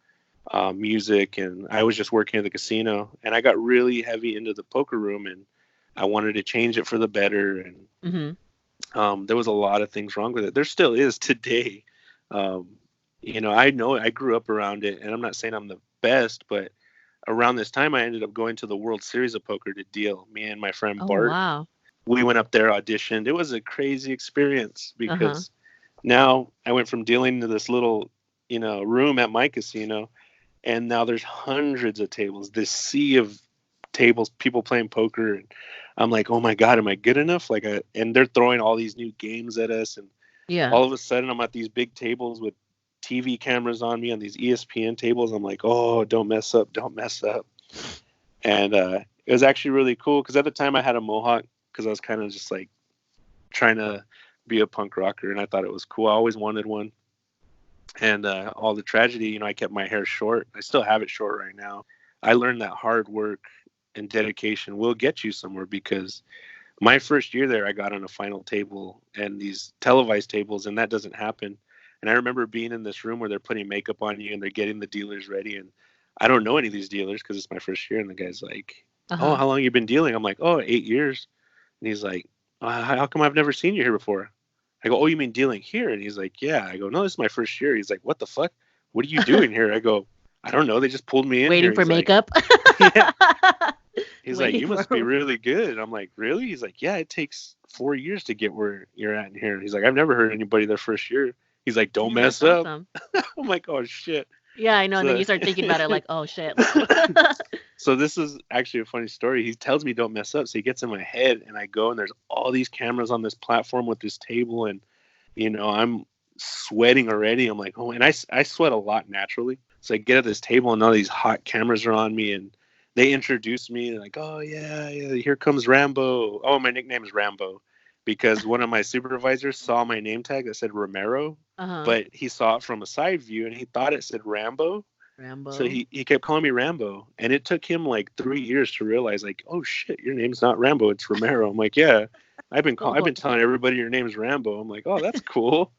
music, and I was just working at the casino. And I got really heavy into the poker room, and I wanted to change it for the better. And Mhm. there was a lot of things wrong with it. There still is today. Um, I know I grew up around it, and I'm not saying I'm the best, but around this time, I ended up going to the World Series of Poker to deal. Me and my friend Oh, Bart, wow. we went up there, auditioned. It was a crazy experience Uh-huh. because now I went from dealing to this little, room at my casino, and now there's hundreds of tables, this sea of tables, people playing poker. And I'm like, oh my God, am I good enough? Like, and they're throwing all these new games at us, and Yeah. all of a sudden I'm at these big tables with TV cameras on me on these ESPN tables. I'm like, oh, don't mess up, don't mess up. And it was actually really cool because at the time I had a mohawk because I was kind of just like trying to be a punk rocker, and I thought it was cool. I always wanted one. And all the tragedy, I kept my hair short. I still have it short right now. I learned that hard work and dedication will get you somewhere, because my first year there, I got on a final table and these televised tables, and that doesn't happen. And I remember being in this room where they're putting makeup on you and they're getting the dealers ready. And I don't know any of these dealers because it's my first year. And the guy's like, oh, Uh-huh. how long you been dealing? I'm like, oh, 8 years. And he's like, how come I've never seen you here before? I go, oh, you mean dealing here? And he's like, yeah. I go, no, this is my first year. He's like, what the fuck? What are you doing here? I go, I don't know. They just pulled me in Waiting here. for He's like, makeup. yeah. He's like, Waiting you for must be really good. I'm like, really? He's like, yeah, it takes 4 years to get where you're at in here. He's like, I've never heard anybody their first year. He's like, don't Damn, that's mess up. awesome. I'm like, oh shit. Yeah, I know. And then So, you start thinking about it like, oh shit. so this is actually a funny story. He tells me don't mess up. So he gets in my head, and I go, and there's all these cameras on this platform with this table, and I'm sweating already. I'm like, oh, and I sweat a lot naturally. So I get at this table, and all these hot cameras are on me, and they introduce me. They're like, oh yeah, here comes Rambo. Oh, my nickname is Rambo because one of my supervisors saw my name tag that said Romero, Uh-huh. but he saw it from a side view and he thought it said Rambo. So Rambo. he kept calling me Rambo, and it took him like 3 years to realize, like, oh shit, your name's not Rambo, it's Romero. I'm like, yeah, I've been telling everybody your name's Rambo. I'm like, oh, that's cool,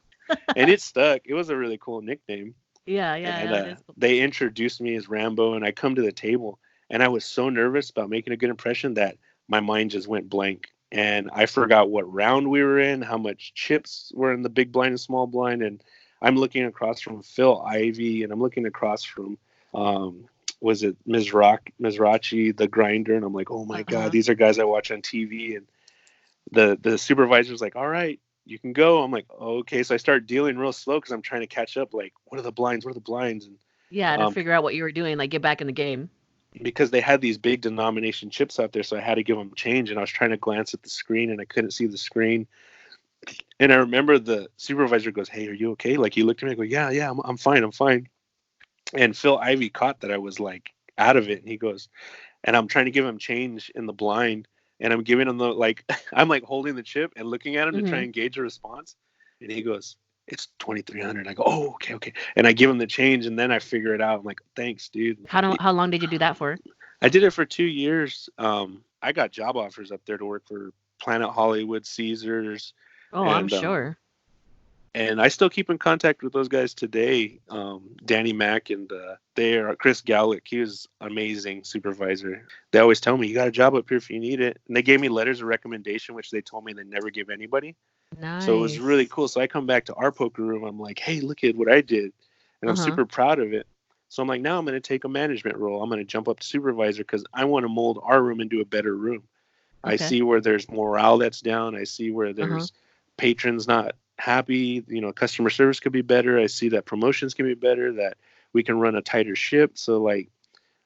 and it stuck. It was a really cool nickname. Yeah, And yeah, it is cool. they introduced me as Rambo, and I come to the table, and I was so nervous about making a good impression that my mind just went blank, and I forgot what round we were in, how much chips were in the big blind and small blind, and I'm looking across from Phil Ivey, and I'm looking across from was it Mizrachi, the grinder, and I'm like, oh my God, Uh-huh. these are guys I watch on TV. And the supervisor's like, all right, you can go. I'm like, okay. So I start dealing real slow because I'm trying to catch up. Like, what are the blinds? What are the blinds? And Yeah, to figure out what you were doing, like get back in the game. because they had these big denomination chips out there, so I had to give them change. And I was trying to glance at the screen, and I couldn't see the screen. And I remember the supervisor goes, hey, are you okay? Like, he looked at me, I go, yeah, I'm fine, I'm fine. And Phil Ivey caught that I was like out of it, and he goes, and I'm trying to give him change in the blind, and I'm giving him the like I'm like holding the chip and looking at him to try Mm-hmm. and gauge a response, and he goes, it's 2,300. I go, oh, okay, and I give him the change, and then I figure it out. I'm like, thanks, dude. How long did you do that for? I did it for 2 years. I got job offers up there to work for Planet Hollywood, Caesars, Oh, I'm and sure. and I still keep in contact with those guys today. Danny Mack and they are Chris Gowlick. He was amazing supervisor. They always tell me, you got a job up here if you need it. And they gave me letters of recommendation, which they told me they never give anybody. So it was really Nice. cool. So I come back to our poker room. I'm like, hey, look at what I did. And I'm Uh-huh. super proud of it. So I'm like, now I'm going to take a management role. I'm going to jump up to supervisor because I want to mold our room into a better room. I Okay. see where there's morale that's down. I see where Uh-huh. there's patrons not happy. Customer service could be better. I see that promotions can be better, that we can run a tighter ship. So like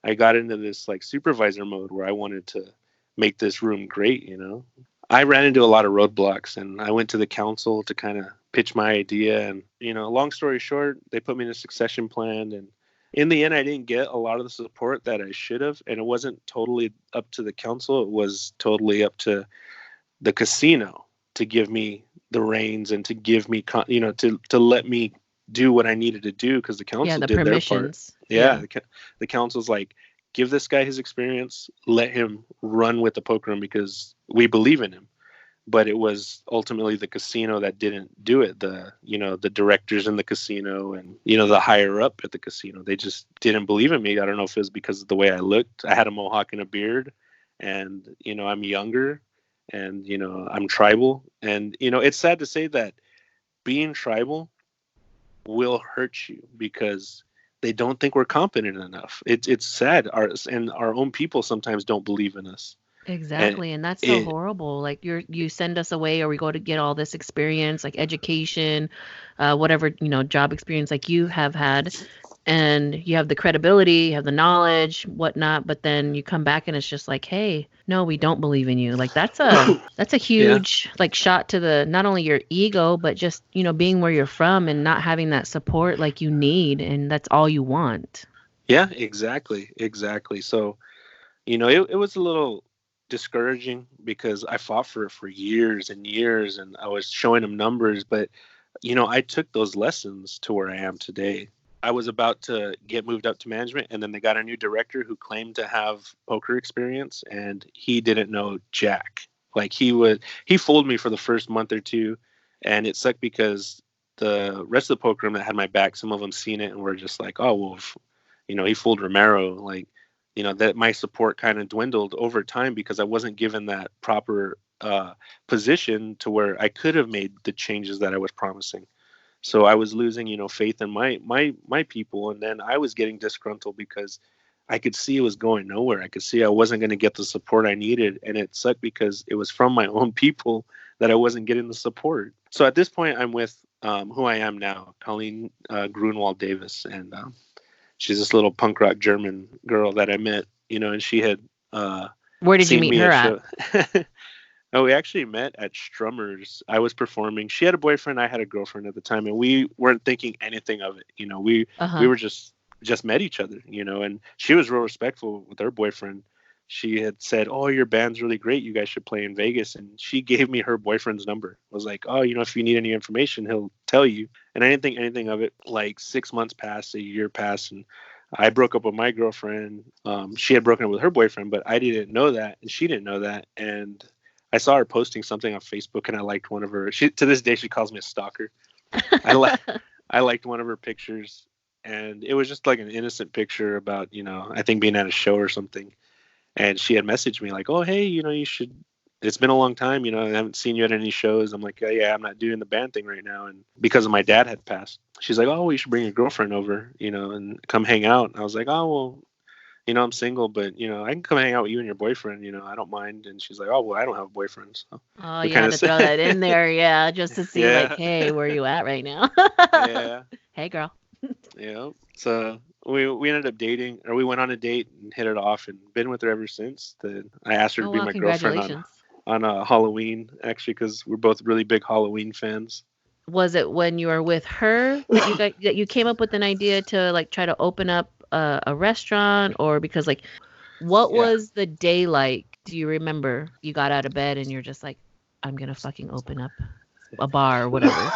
I got into this like supervisor mode where I wanted to make this room great. I ran into a lot of roadblocks, and I went to the council to kind of pitch my idea, and long story short, they put me in a succession plan, and in the end I didn't get a lot of the support that I should have, and it wasn't totally up to the council, it was totally up to the casino to give me the reins and to give me to let me do what I needed to do, because the Yeah, council the did their part. permissions. Yeah, Yeah. the council's like, give this guy his experience, let him run with the poker room because we believe in him. But it was ultimately the casino that didn't do it. The directors in the casino and the higher up at the casino, they just didn't believe in me. I don't know if it was because of the way I looked. I had a mohawk and a beard, and I'm younger, and I'm tribal, and it's sad to say that being tribal will hurt you because they don't think we're competent enough. It's sad. Our own people sometimes don't believe in us, and Exactly. And that's so it horrible. Like you send us away or we go to get all this experience, like education, whatever, job experience like you have had. and you have the credibility, you have the knowledge, whatnot, but then you come back and it's just like, hey, no, we don't believe in you. Like that's a Yeah. huge like shot to the not only your ego, but just, being where you're from and not having that support like you need, and that's all you want. Yeah, exactly. So, it was a little discouraging because I fought for it for years and years, and I was showing them numbers, but I took those lessons to where I am today. I was about to get moved up to management, and then they got a new director who claimed to have poker experience, and he didn't know jack. Like he fooled me for the first month or two, and it sucked because the rest of the poker room that had my back, some of them seen it and were just like, oh well, he fooled Ramiro. Like, that my support kind of dwindled over time because I wasn't given that proper position to where I could have made the changes that I was promising. So I was losing, faith in my people, and then I was getting disgruntled because I could see it was going nowhere. I could see I wasn't going to get the support I needed, and it sucked because it was from my own people that I wasn't getting the support. So at this point, I'm with who I am now, Colleen Grunwald Davis, and she's this little punk rock German girl that I met, and she had Where did you seen meet me her at at? show. Oh, we actually met at Strummer's. I was performing. She had a boyfriend. I had a girlfriend at the time, and we weren't thinking anything of it. We Uh-huh. were just met each other. And she was real respectful with her boyfriend. She had said, "Oh, your band's really great. You guys should play in Vegas." And she gave me her boyfriend's number. Was like, "Oh, if you need any information, he'll tell you." And I didn't think anything of it. Like 6 months passed, a year passed, and I broke up with my girlfriend. She had broken up with her boyfriend, but I didn't know that, and she didn't know that. And I saw her posting something on Facebook, and I liked one of her. To this day, she calls me a stalker. I like I liked one of her pictures, and it was just like an innocent picture about I think being at a show or something. And she had messaged me like, "Oh, hey, you should. It's been a long time. I haven't seen you at any shows." I'm like, yeah, I'm not doing the band thing right now, and because of my dad had passed. She's like, "Oh, well, you should bring your girlfriend over, and come hang out." And I was like, "Oh, well, I'm single, but I can come hang out with you and your boyfriend. I don't mind." And she's like, "Oh, well, I don't have a boyfriend." So Oh, we you kind had of to throw said, that in there, yeah, just to see like, yeah, hey, where you at right now? yeah, Hey, girl. yeah. So we ended up dating, or we went on a date and hit it off, and been with her ever since. I asked her to Oh, be wow, my girlfriend congratulations. on Halloween, actually, because we're both really big Halloween fans. Was it when you were with her that you came up with an idea to like try to open up a restaurant, or because like what Yeah. was the day like? Do you remember you got out of bed and you're just like, I'm gonna fucking open up a bar or whatever?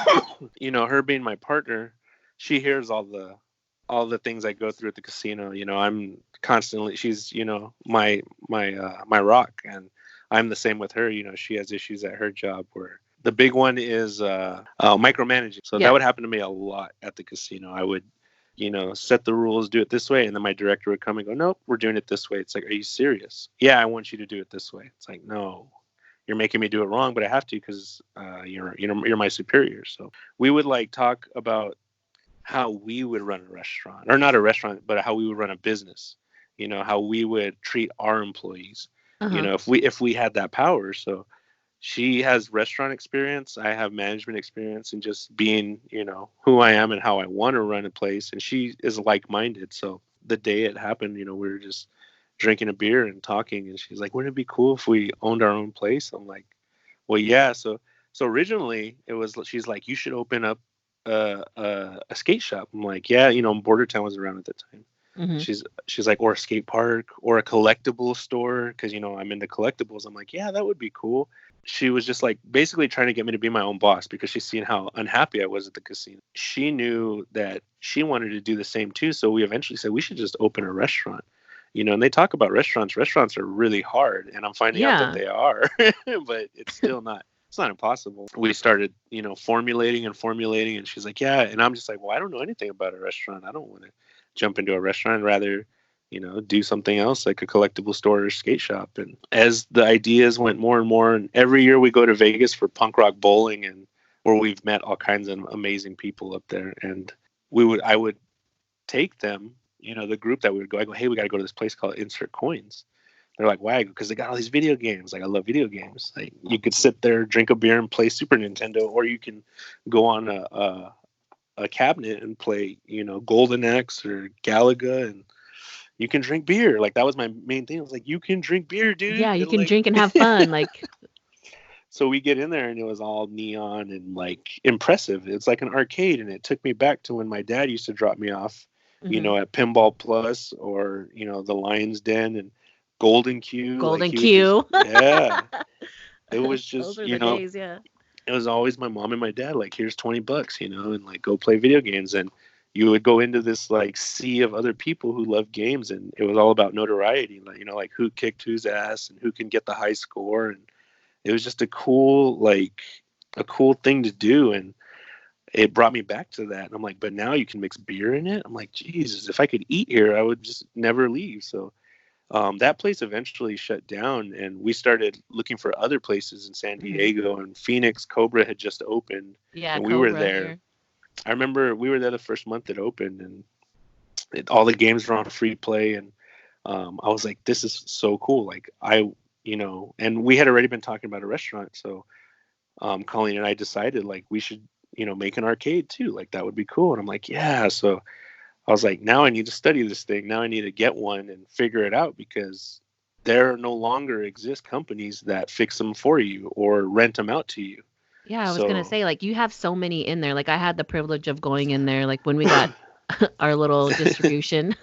Her being my partner, she hears all the things I go through at the casino. I'm constantly she's my rock, and I'm the same with her. She has issues at her job where the big one is micromanaging. So that Yeah. would happen to me a lot at the casino. I would set the rules, do it this way, and then my director would come and go, "Nope, we're doing it this way." It's like, "Are you serious?" "Yeah, I want you to do it this way." It's like, "No, you're making me do it wrong, but I have to because you're my superior." So we would like talk about how we would run a restaurant, or not a restaurant, but how we would run a business. How we would treat our employees. Uh-huh. If we had that power. So she has restaurant experience, I have management experience, and just being who I am and how I want to run a place. And she is like-minded. So the day it happened, we were just drinking a beer and talking, and she's like, "Wouldn't it be cool if we owned our own place?" I'm like, "Well, yeah." So originally it was, she's like, "You should open up a skate shop." I'm like, "Yeah, Bordertown was around at the time." Hmm. She's like, "Or a skate park, or a collectible store, because I'm into collectibles." I'm like, "Yeah, that would be cool." She was just like basically trying to get me to be my own boss because she's seen how unhappy I was at the casino. She knew that she wanted to do the same too, so we eventually said we should just open a restaurant. And they talk about restaurants. Restaurants are really hard, and I'm finding out that Yeah. they are, but it's still not. It's not impossible. We started, formulating and formulating, and she's like, "Yeah," and I'm just like, "Well, I don't know anything about a restaurant. I don't want to jump into a restaurant. I'd rather, do something else like a collectible store or skate shop." And as the ideas went more and more, and every year we go to Vegas for punk rock bowling, and where we've met all kinds of amazing people up there, and I would take them, the group that we would go, I go, "Hey, we got to go to this place called Insert Coins." They're like, "Why?" Because they got all these video games. Like, I love video games. Like, you could sit there, drink a beer, and play Super Nintendo, or you can go on a cabinet and play, Golden Axe or Galaga, and you can drink beer. Like, that was my main thing. I was like, you can drink beer, dude. Yeah, you And can like, drink and have fun. Like, so we get in there and it was all neon and like impressive. It's like an arcade, and it took me back to when my dad used to drop me off, mhm. at Pinball Plus or the Lion's Den and Golden Q. Like, Golden he would just, Q. yeah. It was Those just, are the days, yeah. it was always my mom and my dad, like, here's $20, and like, go play video games. And you would go into this like sea of other people who love games, and it was all about notoriety, like, like who kicked whose ass and who can get the high score. And it was just a cool thing to do. And it brought me back to that. And I'm like, but now you can mix beer in it. I'm like, Jesus, if I could eat here, I would just never leave. So that place eventually shut down, and we started looking for other places in San Mhm. Diego. And Phoenix Cobra had just opened, Yeah, and we were Cobra there. here. I remember we were there the first month it opened, and all the games were on free play. And I was like, this is so cool. Like, and we had already been talking about a restaurant. So Colleen and I decided, like, we should, make an arcade too. Like, that would be cool. And I'm like, yeah. So I was like, now I need to study this thing. Now I need to get one and figure it out, because there no longer exist companies that fix them for you or rent them out to you. Yeah, I was gonna So say, like, you have so many in there. Like, I had the privilege of going in there, like, when we got our little distribution.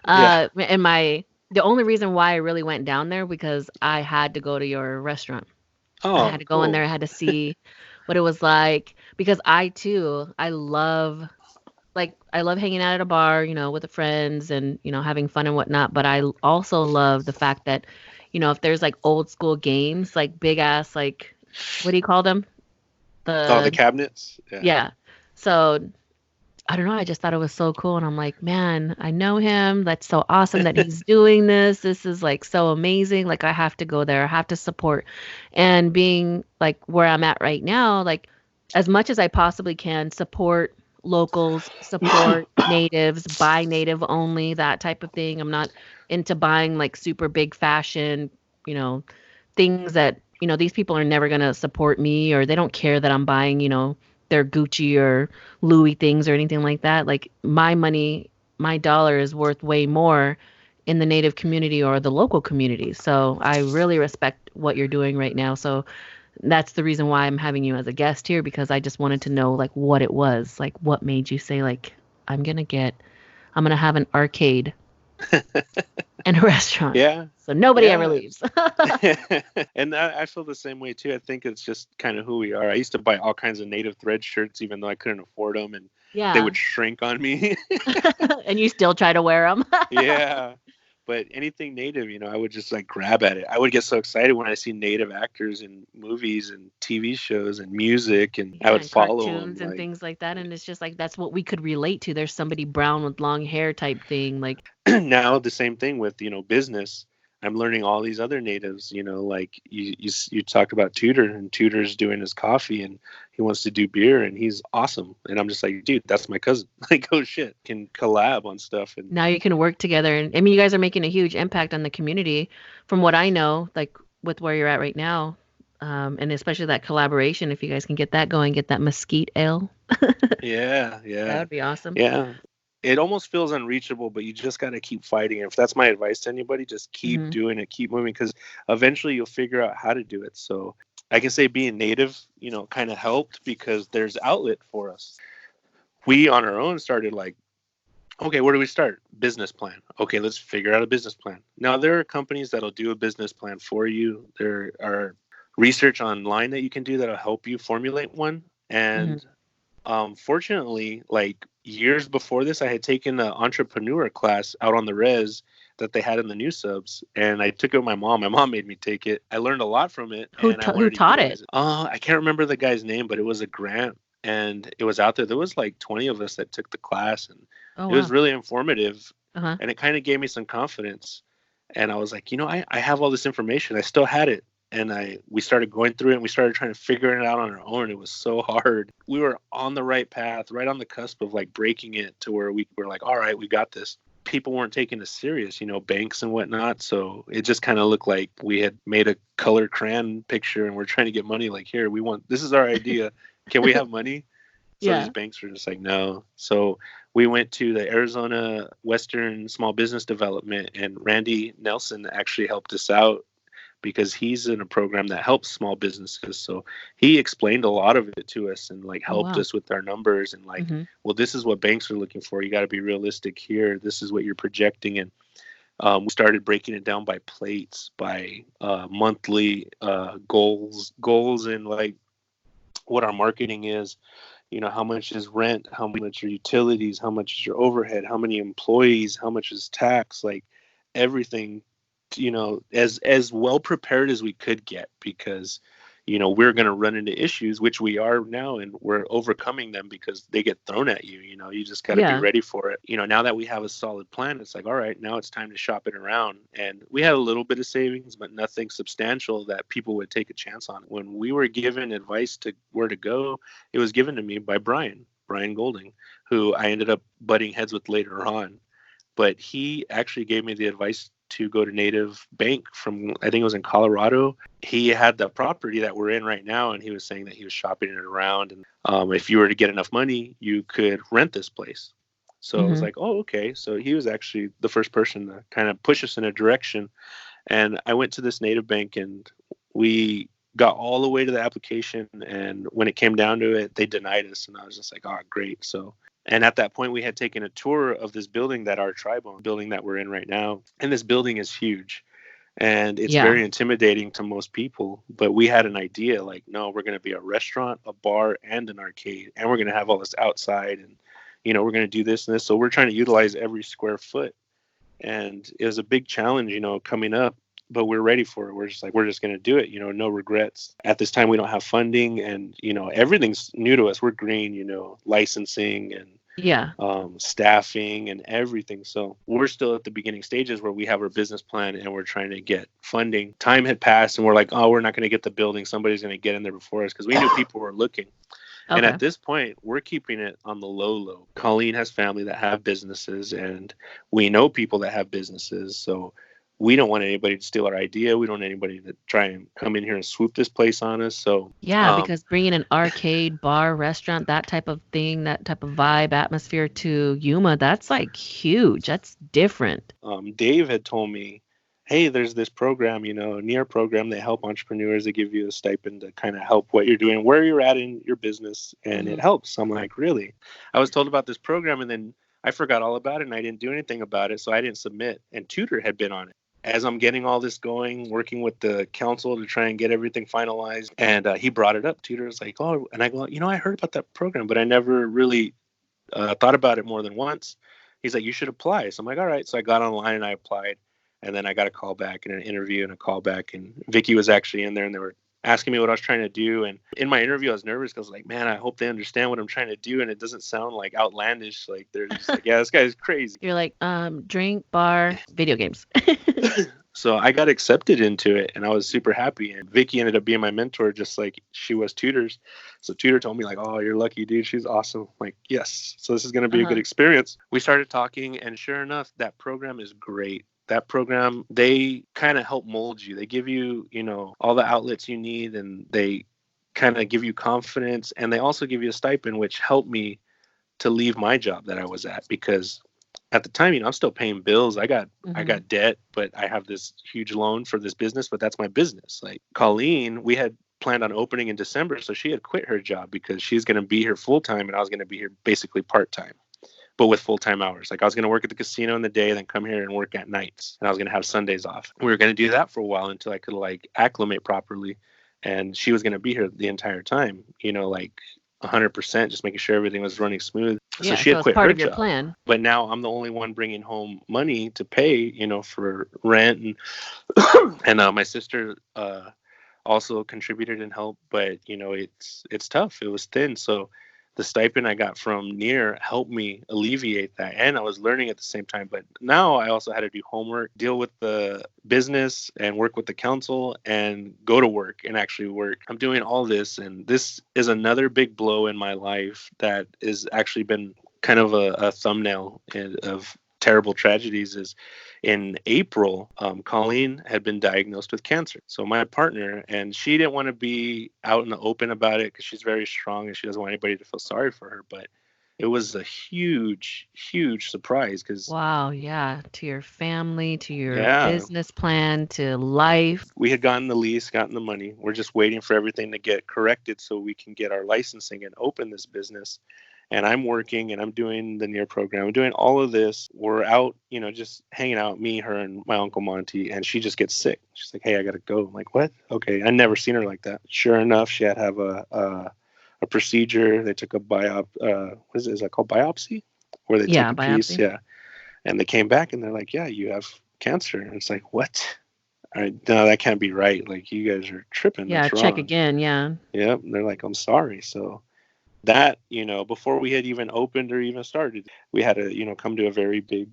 yeah. And the only reason why I really went down there because I had to go to your restaurant. I had Oh, to go in there. I cool. had to see what it was like because I too, I love hanging out at a bar, with the friends and, having fun and whatnot. But I also love the fact that, if there's like old school games, like big ass, like, what do you call them? Oh, the The, cabinets. Yeah. yeah. So I don't know. I just thought it was so cool. And I'm like, man, I know him. That's so awesome that he's doing this. This is like so amazing. Like, I have to go there. I have to support. And being like where I'm at right now, like, as much as I possibly can, support locals, support natives, buy native only, that type of thing. I'm not into buying like super big fashion, you know, things that, these people are never going to support me or they don't care that I'm buying, their Gucci or Louis things or anything like that. Like, my money, my dollar is worth way more in the native community or the local community. So I really respect what you're doing right now. So that's the reason why I'm having you as a guest here, because I just wanted to know like what it was, like what made you say like I'm gonna have an arcade and a restaurant. Yeah. So nobody ever Yeah. leaves. And I feel the same way too. I think it's just kind of who we are. I used to buy all kinds of native thread shirts, even though I couldn't afford them, and they Yeah. would shrink on me. And you still try to wear them. Yeah. But anything native, I would just like grab at it. I would get so excited when I see native actors in movies and TV shows and music, and I Yeah, would and follow them. cartoons and Like, things like that. And it's just like that's what we could relate to. There's somebody brown with long hair type thing. Like, now the same thing with business. I'm learning all these other natives, like you talked about Tudor, and Tudor's doing his coffee and he wants to do beer and he's awesome. And I'm just like, dude, that's my cousin. Like, oh shit, can collab on stuff. And now you can work together. And I mean, you guys are making a huge impact on the community from what I know, like with where you're at right now. And especially that collaboration, if you guys can get that going, get that mesquite ale. yeah, That yeah, would be awesome. yeah. It almost feels unreachable, but you just got to keep fighting. If that's my advice to anybody, just keep Hmm. doing it, keep moving, because eventually you'll figure out how to do it. So I can say being native, kind of helped because there's outlet for us. We on our own started like, okay, where do we start? Business plan. Okay, let's figure out a business plan. Now, there are companies that'll do a business plan for you. There are research online that you can do that'll help you formulate one. Hmm. And fortunately, like years before this, I had taken an entrepreneur class out on the res that they had in the new subs, and I took it with my mom. My mom made me take it. I learned a lot from it, and I Who wanted to taught it? utilize it. I can't remember the guy's name, but it was a grant, and it was out there. There was like 20 of us that took the class, and Oh it was wow. really informative, Uh-huh. and it kind of gave me some confidence. And I was like, I have all this information. I still had it, and we started going through it, and we started trying to figure it out on our own. It was so hard. We were on the right path, right on the cusp of like breaking it to where we were like, all right, we got this. People weren't taking us serious, banks and whatnot. So it just kind of looked like we had made a color crayon picture and we're trying to get money. Like, here, this is our idea. Can we have money? So these Yeah. banks were just like, no. So we went to the Arizona Western Small Business Development, and Randy Nelson actually helped us out because he's in a program that helps small businesses. So he explained a lot of it to us and like Oh, helped wow. us with our numbers and like, Mhm. well, this is what banks are looking for. You got to be realistic here. This is what you're projecting. And we started breaking it down by plates, by monthly goals, and like what our marketing is. How much is rent, how much are utilities, how much is your overhead, how many employees, how much is tax, like everything, as well prepared as we could get, because we're going to run into issues, which we are now, and we're overcoming them because they get thrown at you. You just got to be Yeah. ready for it. Now that we have a solid plan, it's like, all right, now it's time to shop it around. And we had a little bit of savings, but nothing substantial that people would take a chance on. When we were given advice to where to go, it was given to me by Brian Golding, who I ended up butting heads with later on. But he actually gave me the advice to go to Native Bank from, I think it was in Colorado. He had the property that we're in right now, and he was saying that he was shopping it around. And if you were to get enough money, you could rent this place. So I was Mhm. like, oh, okay. So he was actually the first person to kind of push us in a direction. And I went to this Native Bank, and we got all the way to the application. And when it came down to it, they denied us. And I was just like, oh, great. So, and at that point, we had taken a tour of this building that our tribe owned, building that we're in right now. And this building is huge and it's Yeah. very intimidating to most people. But we had an idea like, no, we're going to be a restaurant, a bar, and an arcade. And we're going to have all this outside. And, we're going to do this and this. So we're trying to utilize every square foot. And it was a big challenge, coming up, but we're ready for it. We're just like, we're just going to do it, no regrets. At this time, we don't have funding, and, everything's new to us. We're green, licensing and Yeah. staffing and everything. So we're still at the beginning stages where we have our business plan and we're trying to get funding. Time had passed, and we're like, oh, we're not going to get the building. Somebody's going to get in there before us, because we knew people were looking. And Okay. at this point, we're keeping it on the low. Colleen has family that have businesses, and we know people that have businesses. So we don't want anybody to steal our idea. We don't want anybody to try and come in here and swoop this place on us. So, Yeah, because bringing an arcade, bar, restaurant, that type of thing, that type of vibe, atmosphere to Yuma, that's like huge. That's different. Dave had told me, hey, there's this program, a near program. They help entrepreneurs. They give you a stipend to kind of help what you're doing, where you're at in your business, and it Mhm. helps. I'm like, really? I was told about this program, and then I forgot all about it, and I didn't do anything about it, so I didn't submit. And Tutor had been on it. As I'm getting all this going, working with the council to try and get everything finalized, and he brought it up. Tutor was like, oh, and I go, I heard about that program, but I never really thought about it more than once. He's like, you should apply. So I'm like, all right. So I got online and I applied, and then I got a call back and an interview and a call back, and Vicky was actually in there, and they were asking me what I was trying to do. And in my interview, I was nervous because, like, man, I hope they understand what I'm trying to do, and it doesn't sound like outlandish. Like they're just like, yeah, this guy's crazy. You're like, drink, bar, video games. So I got accepted into it, and I was super happy. And Vicky ended up being my mentor, just like she was Tutor's. So Tutor told me like, "Oh, you're lucky, dude. She's awesome." I'm like, yes. So this is going to be a good Uh-huh. experience. We started talking, and sure enough, that program is great. That program, they kind of help mold you. They give you, all the outlets you need, and they kind of give you confidence, and they also give you a stipend, which helped me to leave my job that I was at, because at the time, I'm still paying bills. I Mhm. got debt, but I have this huge loan for this business, but that's my business. Like Colleen, we had planned on opening in December, so she had quit her job because she's going to be here full time, and I was going to be here basically part time, but with full time hours. Like I was going to work at the casino in the day, then come here and work at nights, and I was going to have Sundays off. We were going to do that for a while until I could like acclimate properly, and she was going to be here the entire time. Like 100%, just making sure everything was running smooth. So Yeah, she so had it's quit part her of your job, plan. but now I'm the only one bringing home money to pay, for rent, and my sister also contributed and helped, but it's tough. It was thin, so the stipend I got from Near helped me alleviate that, and I was learning at the same time. But now I also had to do homework, deal with the business, and work with the council, and go to work and actually work. I'm doing all this, and this is another big blow in my life that has actually been kind of a thumbnail of terrible tragedies is in April, Colleen had been diagnosed with cancer. So my partner, and she didn't want to be out in the open about it because she's very strong and she doesn't want anybody to feel sorry for her. But it was a huge, huge surprise because, Wow, yeah, to your family, to your yeah, business plan, to life. we had gotten the lease, gotten the money. We're just waiting for everything to get corrected so we can get our licensing and open this business. And I'm working and I'm doing the near program. I'm doing all of this. We're out, just hanging out, me, her, and my Uncle Monty. And she just gets sick. She's like, "Hey, I got to go." I'm like, "What?" Okay. I never seen her like that. Sure enough, she had to have a procedure. They took a is that called biopsy? Where they take Yeah, a piece. biopsy. Yeah. And they came back and they're like, "Yeah, you have cancer." And it's like, "What?" No, that can't be right. Like, you guys are tripping. Yeah, That's check wrong. again. Yeah. Yep. And they're like, "I'm sorry." So that, before we had even opened or even started, we had to, come to a very big,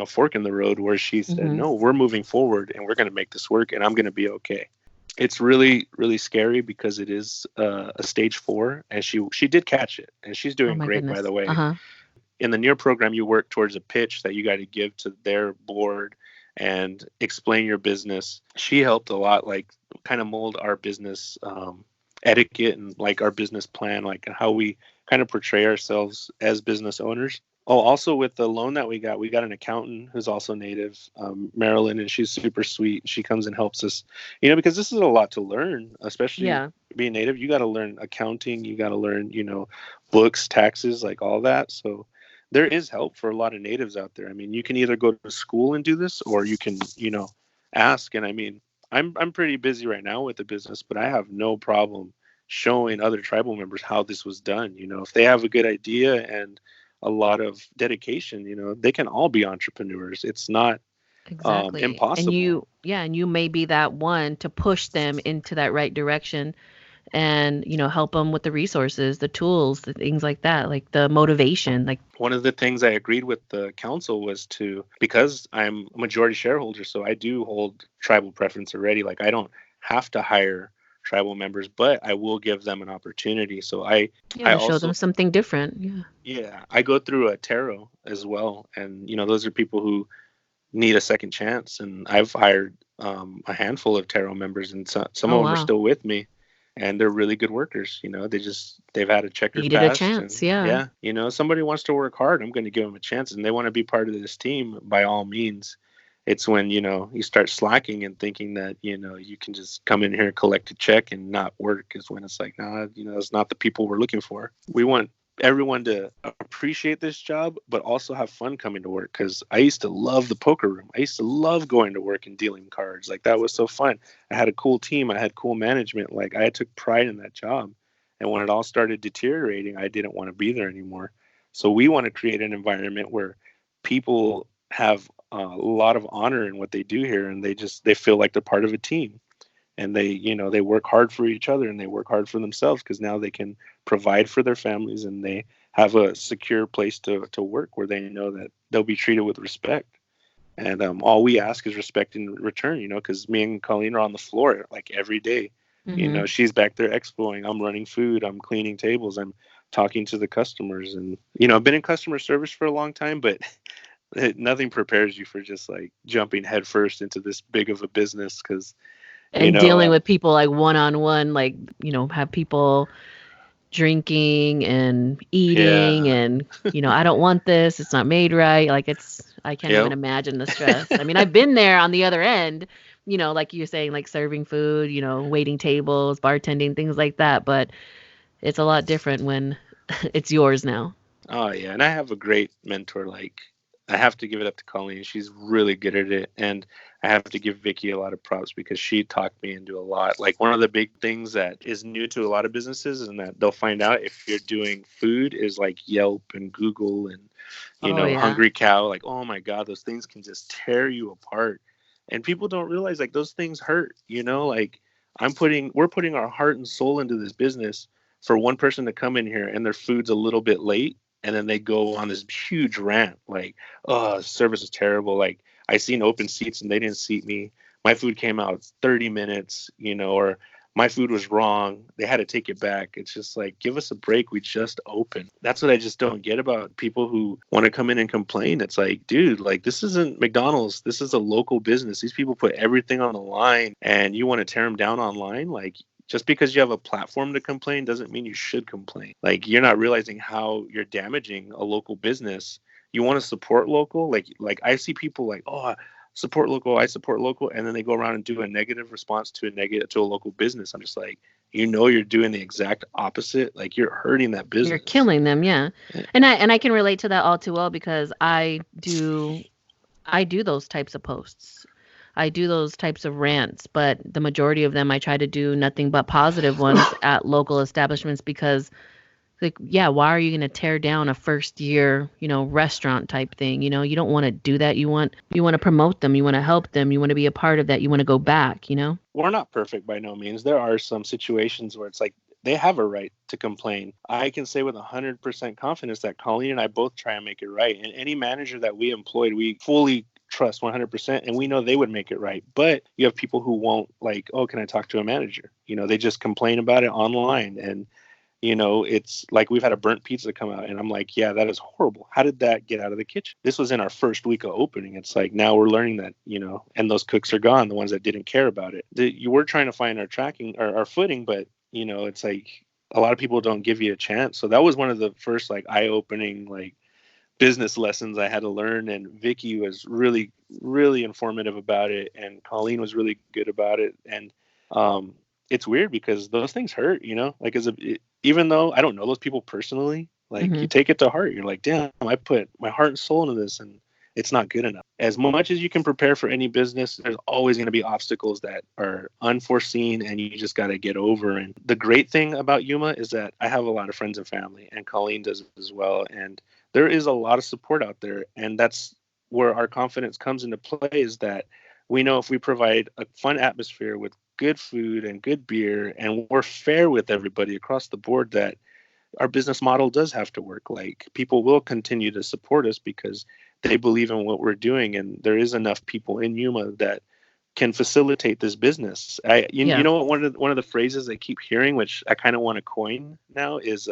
fork in the road where she said, Hmm. "No, we're moving forward and we're going to make this work and I'm going to be okay." It's really, really scary because it is a stage 4, and she did catch it, and she's Oh doing my great, by goodness. the way. Uh-huh. In the near program, you work towards a pitch that you got to give to their board and explain your business. She helped a lot, like kind of mold our business etiquette and like our business plan, like how we kind of portray ourselves as business owners. Oh, also with the loan that we got an accountant who's also native, Marilyn, and she's super sweet. She comes and helps us, because this is a lot to learn, especially Yeah, being native. You got to learn accounting, you got to learn, books, taxes, like all that. So there is help for a lot of natives out there. I mean, you can either go to school and do this, or you can, ask. And I mean, I'm pretty busy right now with the business, but I have no problem showing other tribal members how this was done. If they have a good idea and a lot of dedication, they can all be entrepreneurs. It's not exactly. And impossible. you may be that one to push them into that right direction and, help them with the resources, the tools, the things like that, like the motivation, like, One of the things I agreed with the council was because I'm a majority shareholder, so I do hold tribal preference already. Like, I don't have to hire tribal members, but I will give them an opportunity. So yeah, I to show them also, something different. Yeah. yeah, I go through a tarot as well. And, those are people who need a second chance. And I've hired a handful of tarot members, and some Oh, of them are wow. still with me, and they're really good workers. They've had a checkered Needed a past, chance. and Yeah. yeah, somebody wants to work hard, I'm going to give them a chance, and they want to be part of this team. By all means, it's when you start slacking and thinking that you can just come in here, collect a check, and not work, is when it's like, nah, that's not the people we're looking for. We want everyone to appreciate this job, but also have fun coming to work. Because I used to love the poker room. I used to love going to work and dealing cards. Like, that was so fun. I had a cool team. I had cool management. Like, I took pride in that job. And when it all started deteriorating, I didn't want to be there anymore. So we want to create an environment where people have a lot of honor in what they do here, and they feel like they're part of a team, and they work hard for each other, and they work hard for themselves, because now they can provide for their families, and they have a secure place to work where they know that they'll be treated with respect. And all we ask is respect in return, because me and Colleen are on the floor like every day. Hmm. She's back there expoing, I'm running food, I'm cleaning tables, I'm talking to the customers. And I've been in customer service for a long time, but nothing prepares you for just like jumping headfirst into this big of a business, because you And know dealing uh, with people like one on one, like, have people drinking and eating yeah. and, I don't want this, it's not made right. Like, I can't even Yep. imagine the stress. I mean, I've been there on the other end, like you're saying, like serving food, waiting tables, bartending, things like that. But it's a lot different when it's yours now. Oh yeah, and I have a great mentor. Like, I have to give it up to Colleen. She's really good at it, and I have to give Vicky a lot of props because she talked me into a lot. Like, one of the big things that is new to a lot of businesses, and that they'll find out if you're doing food, is like Yelp and Google and Oh yeah. Hungry Cow. Like, oh my God, those things can just tear you apart, and people don't realize like those things hurt. Like, we're putting our heart and soul into this business for one person to come in here and their food's a little bit late, and then they go on this huge rant like, oh, service is terrible, like, I seen open seats and they didn't seat me, my food came out 30 minutes, or my food was wrong. They had to take it back. It's just like, give us a break. We just opened. That's what I just don't get about people who want to come in and complain. It's like, dude, like, this isn't McDonald's. This is a local business. These people put everything on the line, and you want to tear them down online? Like, just because you have a platform to complain doesn't mean you should complain. Like, you're not realizing how you're damaging a local business. You want to support local? Like I see people like, oh, support local, I support local, and then they go around and do a negative response to a local business. I'm just like, you're doing the exact opposite. Like, you're hurting that business. You're killing them, yeah. And I can relate to that all too well, because I do those types of posts. I do those types of rants, but the majority of them I try to do nothing but positive ones at local establishments, because like, yeah, why are you going to tear down a first year, restaurant type thing? You don't want to do that. You want to promote them. You want to help them. You want to be a part of that. You want to go back, We're not perfect by no means. There are some situations where it's like they have a right to complain. I can say with 100% confidence that Colleen and I both try and make it right. And any manager that we employed, we fully trust 100%, and we know they would make it right. But you have people who won't, like, oh, can I talk to a manager? They just complain about it online. And it's like we've had a burnt pizza come out, and I'm like, yeah, that is horrible. How did that get out of the kitchen? This was in our first week of opening. It's like, now we're learning that, and those cooks are gone, the ones that didn't care about it. You were trying to find our footing, but it's like a lot of people don't give you a chance. So that was one of the first like eye-opening like business lessons I had to learn. And Vicky was really, really informative about it, and Colleen was really good about it. And it's weird because those things hurt, like even though I don't know those people personally, like you take it to heart. You're like, damn, I put my heart and soul into this, and it's not good enough. As much as you can prepare for any business, there's always going to be obstacles that are unforeseen, and you just got to get over. And the great thing about Yuma is that I have a lot of friends and family, and Colleen does as well. And there is a lot of support out there. And that's where our confidence comes into play, is that we know if we provide a fun atmosphere with good food and good beer, and we're fair with everybody across the board, that our business model does have to work. Like, people will continue to support us because they believe in what we're doing, and there is enough people in Yuma that can facilitate this business. You know what? One of the phrases I keep hearing, which I kind of want to coin now, is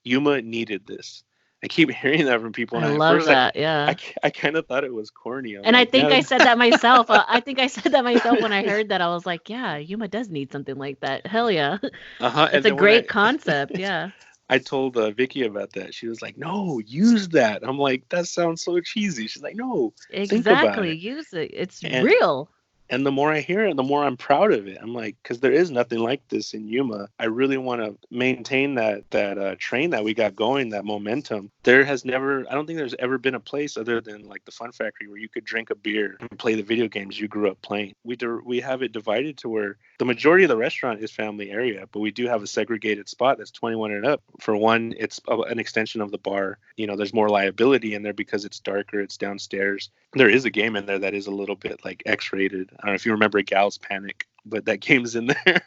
Yuma needed this. I keep hearing that from people. I love that. Yeah. I kind of thought it was corny. And I think I said that myself. I think I said that myself when I heard that. I was like, yeah, Yuma does need something like that. Hell yeah. It's a great concept. Yeah. I told Vicky about that. She was like, no, use that. I'm like, that sounds so cheesy. She's like, no, think about it. Use it. It's real. And the more I hear it, the more I'm proud of it. I'm like, because there is nothing like this in Yuma. I really want to maintain that train that we got going, that momentum. I don't think there's ever been a place other than like the Fun Factory where you could drink a beer and play the video games you grew up playing. We have it divided to where the majority of the restaurant is family area, but we do have a segregated spot that's 21 and up. For one, it's an extension of the bar. There's more liability in there because it's darker, it's downstairs. There is a game in there that is a little bit like X-rated. I don't know if you remember Gal's Panic, but that game's in there.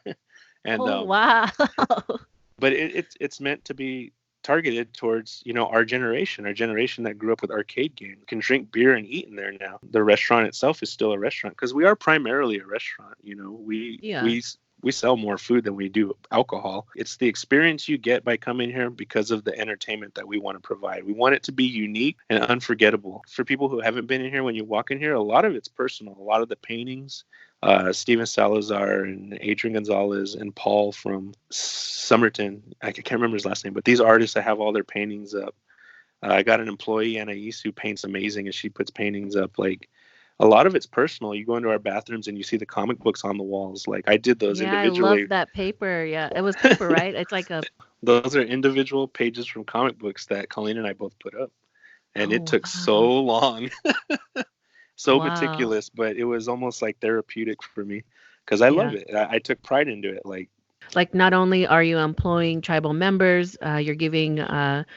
And wow. But it's meant to be targeted towards our generation that grew up with arcade games, can drink beer and eat in there now. The restaurant itself is still a restaurant because we are primarily a restaurant. We sell more food than we do alcohol. It's the experience you get by coming here because of the entertainment that we want to provide. We want it to be unique and unforgettable. For people who haven't been in here, when you walk in here, a lot of it's personal. A lot of the paintings, Steven Salazar and Adrian Gonzalez and Paul from Somerton, I can't remember his last name, but these artists that have all their paintings up. I got an employee, Anais, who paints amazing, and she puts paintings up. Like, a lot of it's personal. You go into our bathrooms and you see the comic books on the walls. Like, I did those individually. I love that paper. Yeah, it was paper, right? It's like Those are individual pages from comic books that Colleen and I both put up. And it took so long. Meticulous, but it was almost like therapeutic for me because I love it. I took pride into it. Like, not only are you employing tribal members, you're giving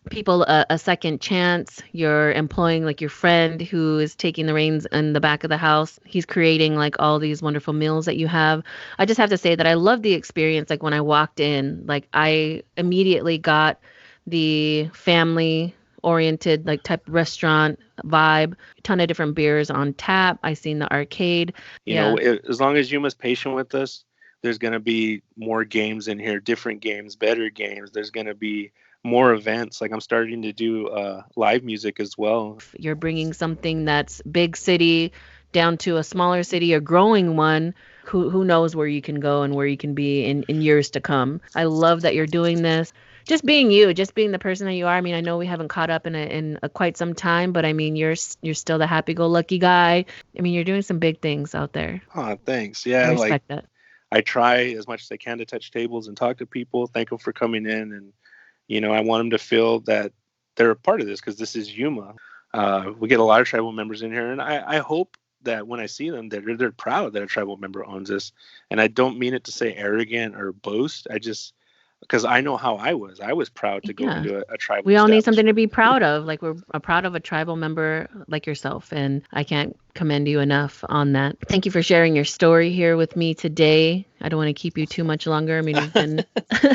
people a second chance. You're employing like your friend who is taking the reins in the back of the house. He's creating like all these wonderful meals that you have. I just have to say that I love the experience. Like, when I walked in, like, I immediately got the family oriented like type restaurant vibe. A ton of different beers on tap. I seen the arcade. As long as Yuma's patient with us, There's going to be more games in here, different games, better games. There's going to be more events. Like I'm starting to do live music as well. You're bringing something that's big city down to a smaller city, a growing one. Who knows where you can go and where you can be in years to come. I love that you're doing this. Just being you, just being the person that you are. I mean, I know we haven't caught up in quite some time, but I mean, you're still the happy-go-lucky guy. I mean, you're doing some big things out there. Oh, thanks. I Yeah, like respect that. I try as much as I can to touch tables and talk to people, thank them for coming in, and I want them to feel that they're a part of this because this is Yuma. We get a lot of tribal members in here, and I hope that when I see them, they're proud that a tribal member owns this. And I don't mean it to say arrogant or boast. I just because I know how I was. I was proud to go Yeah. into a tribal. We all need something to establishment. be proud of. Like we're proud of a tribal member like yourself, and I can't commend you enough on that. Thank you for sharing your story here with me today. I don't want to keep you too much longer. I mean, you've been.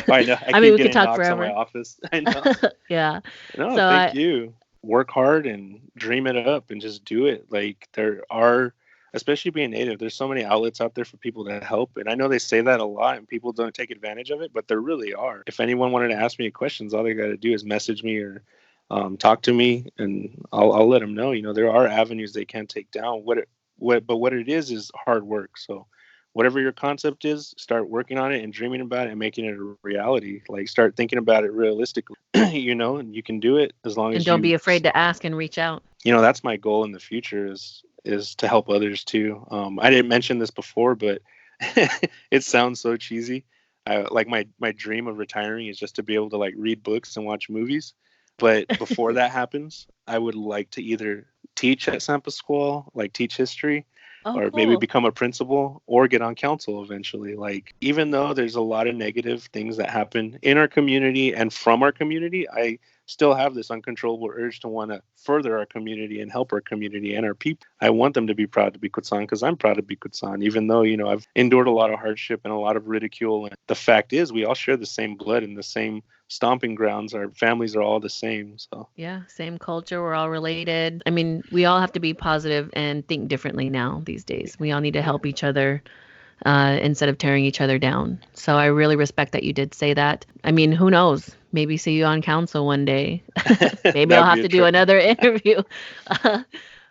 I know. I I mean, keep we could getting talk knocks on my forever. office. I know. Yeah. No, So thank you. Work hard and dream it up and just do it. Like there are, especially being native, there's so many outlets out there for people to help. And I know they say that a lot and people don't take advantage of it, but there really are. If anyone wanted to ask me questions, all they got to do is message me or talk to me, and I'll let them know. There are avenues they can take down. What it is hard work. So whatever your concept is, start working on it and dreaming about it and making it a reality. Like start thinking about it realistically, and you can do it as long and as don't be you, afraid to ask and reach out. that's my goal in the future is to help others too. I didn't mention this before, but it sounds so cheesy. Like my dream of retiring is just to be able to like read books and watch movies. But before that happens, I would like to either teach at Sampa School, like teach history, Oh, or maybe cool. become a principal or get on council eventually. Like, even though there's a lot of negative things that happen in our community and from our community, I still have this uncontrollable urge to want to further our community and help our community and our people. I want them to be proud to be Quechan because I'm proud to be Quechan, even though, I've endured a lot of hardship and a lot of ridicule. And the fact is, we all share the same blood and the same stomping grounds. Our families are all the same. So, Yeah, same culture. We're all related. I mean, we all have to be positive and think differently now these days. We all need to help each other instead of tearing each other down. So I really respect that you did say that. I mean, who knows? Maybe see you on council one day. Maybe I'll that'd have be a to do trip. another interview.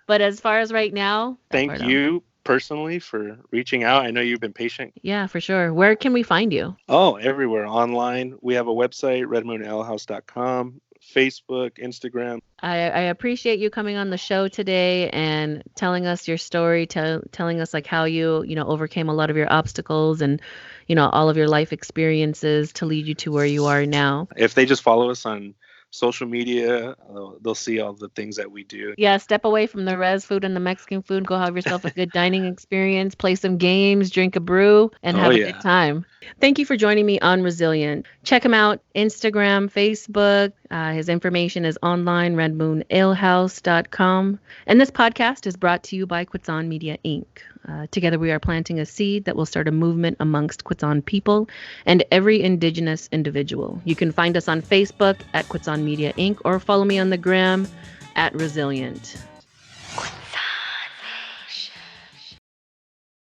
But as far as right now, that Thank part you personally for reaching out. I know you've been patient. yeah, for sure. Where can we find you? Oh, everywhere online. We have a website, redmoonalehouse.com, Facebook, Instagram. I appreciate you coming on the show today and telling us your story, telling us like how you overcame a lot of your obstacles and all of your life experiences to lead you to where you are now. If they just follow us on social media, they'll see all the things that we do. Yeah, step away from the res food and the Mexican food. Go have yourself a good dining experience, play some games, drink a brew, and Oh, have a yeah. good time. Thank you for joining me on Resilient. Check him out, Instagram, Facebook. His information is online, redmoonalehouse.com. And this podcast is brought to you by Quechan Media, Inc. Together we are planting a seed that will start a movement amongst Quechan people and every Indigenous individual. You can find us on Facebook at Quechan Media, Inc. or follow me on the gram at Resilient.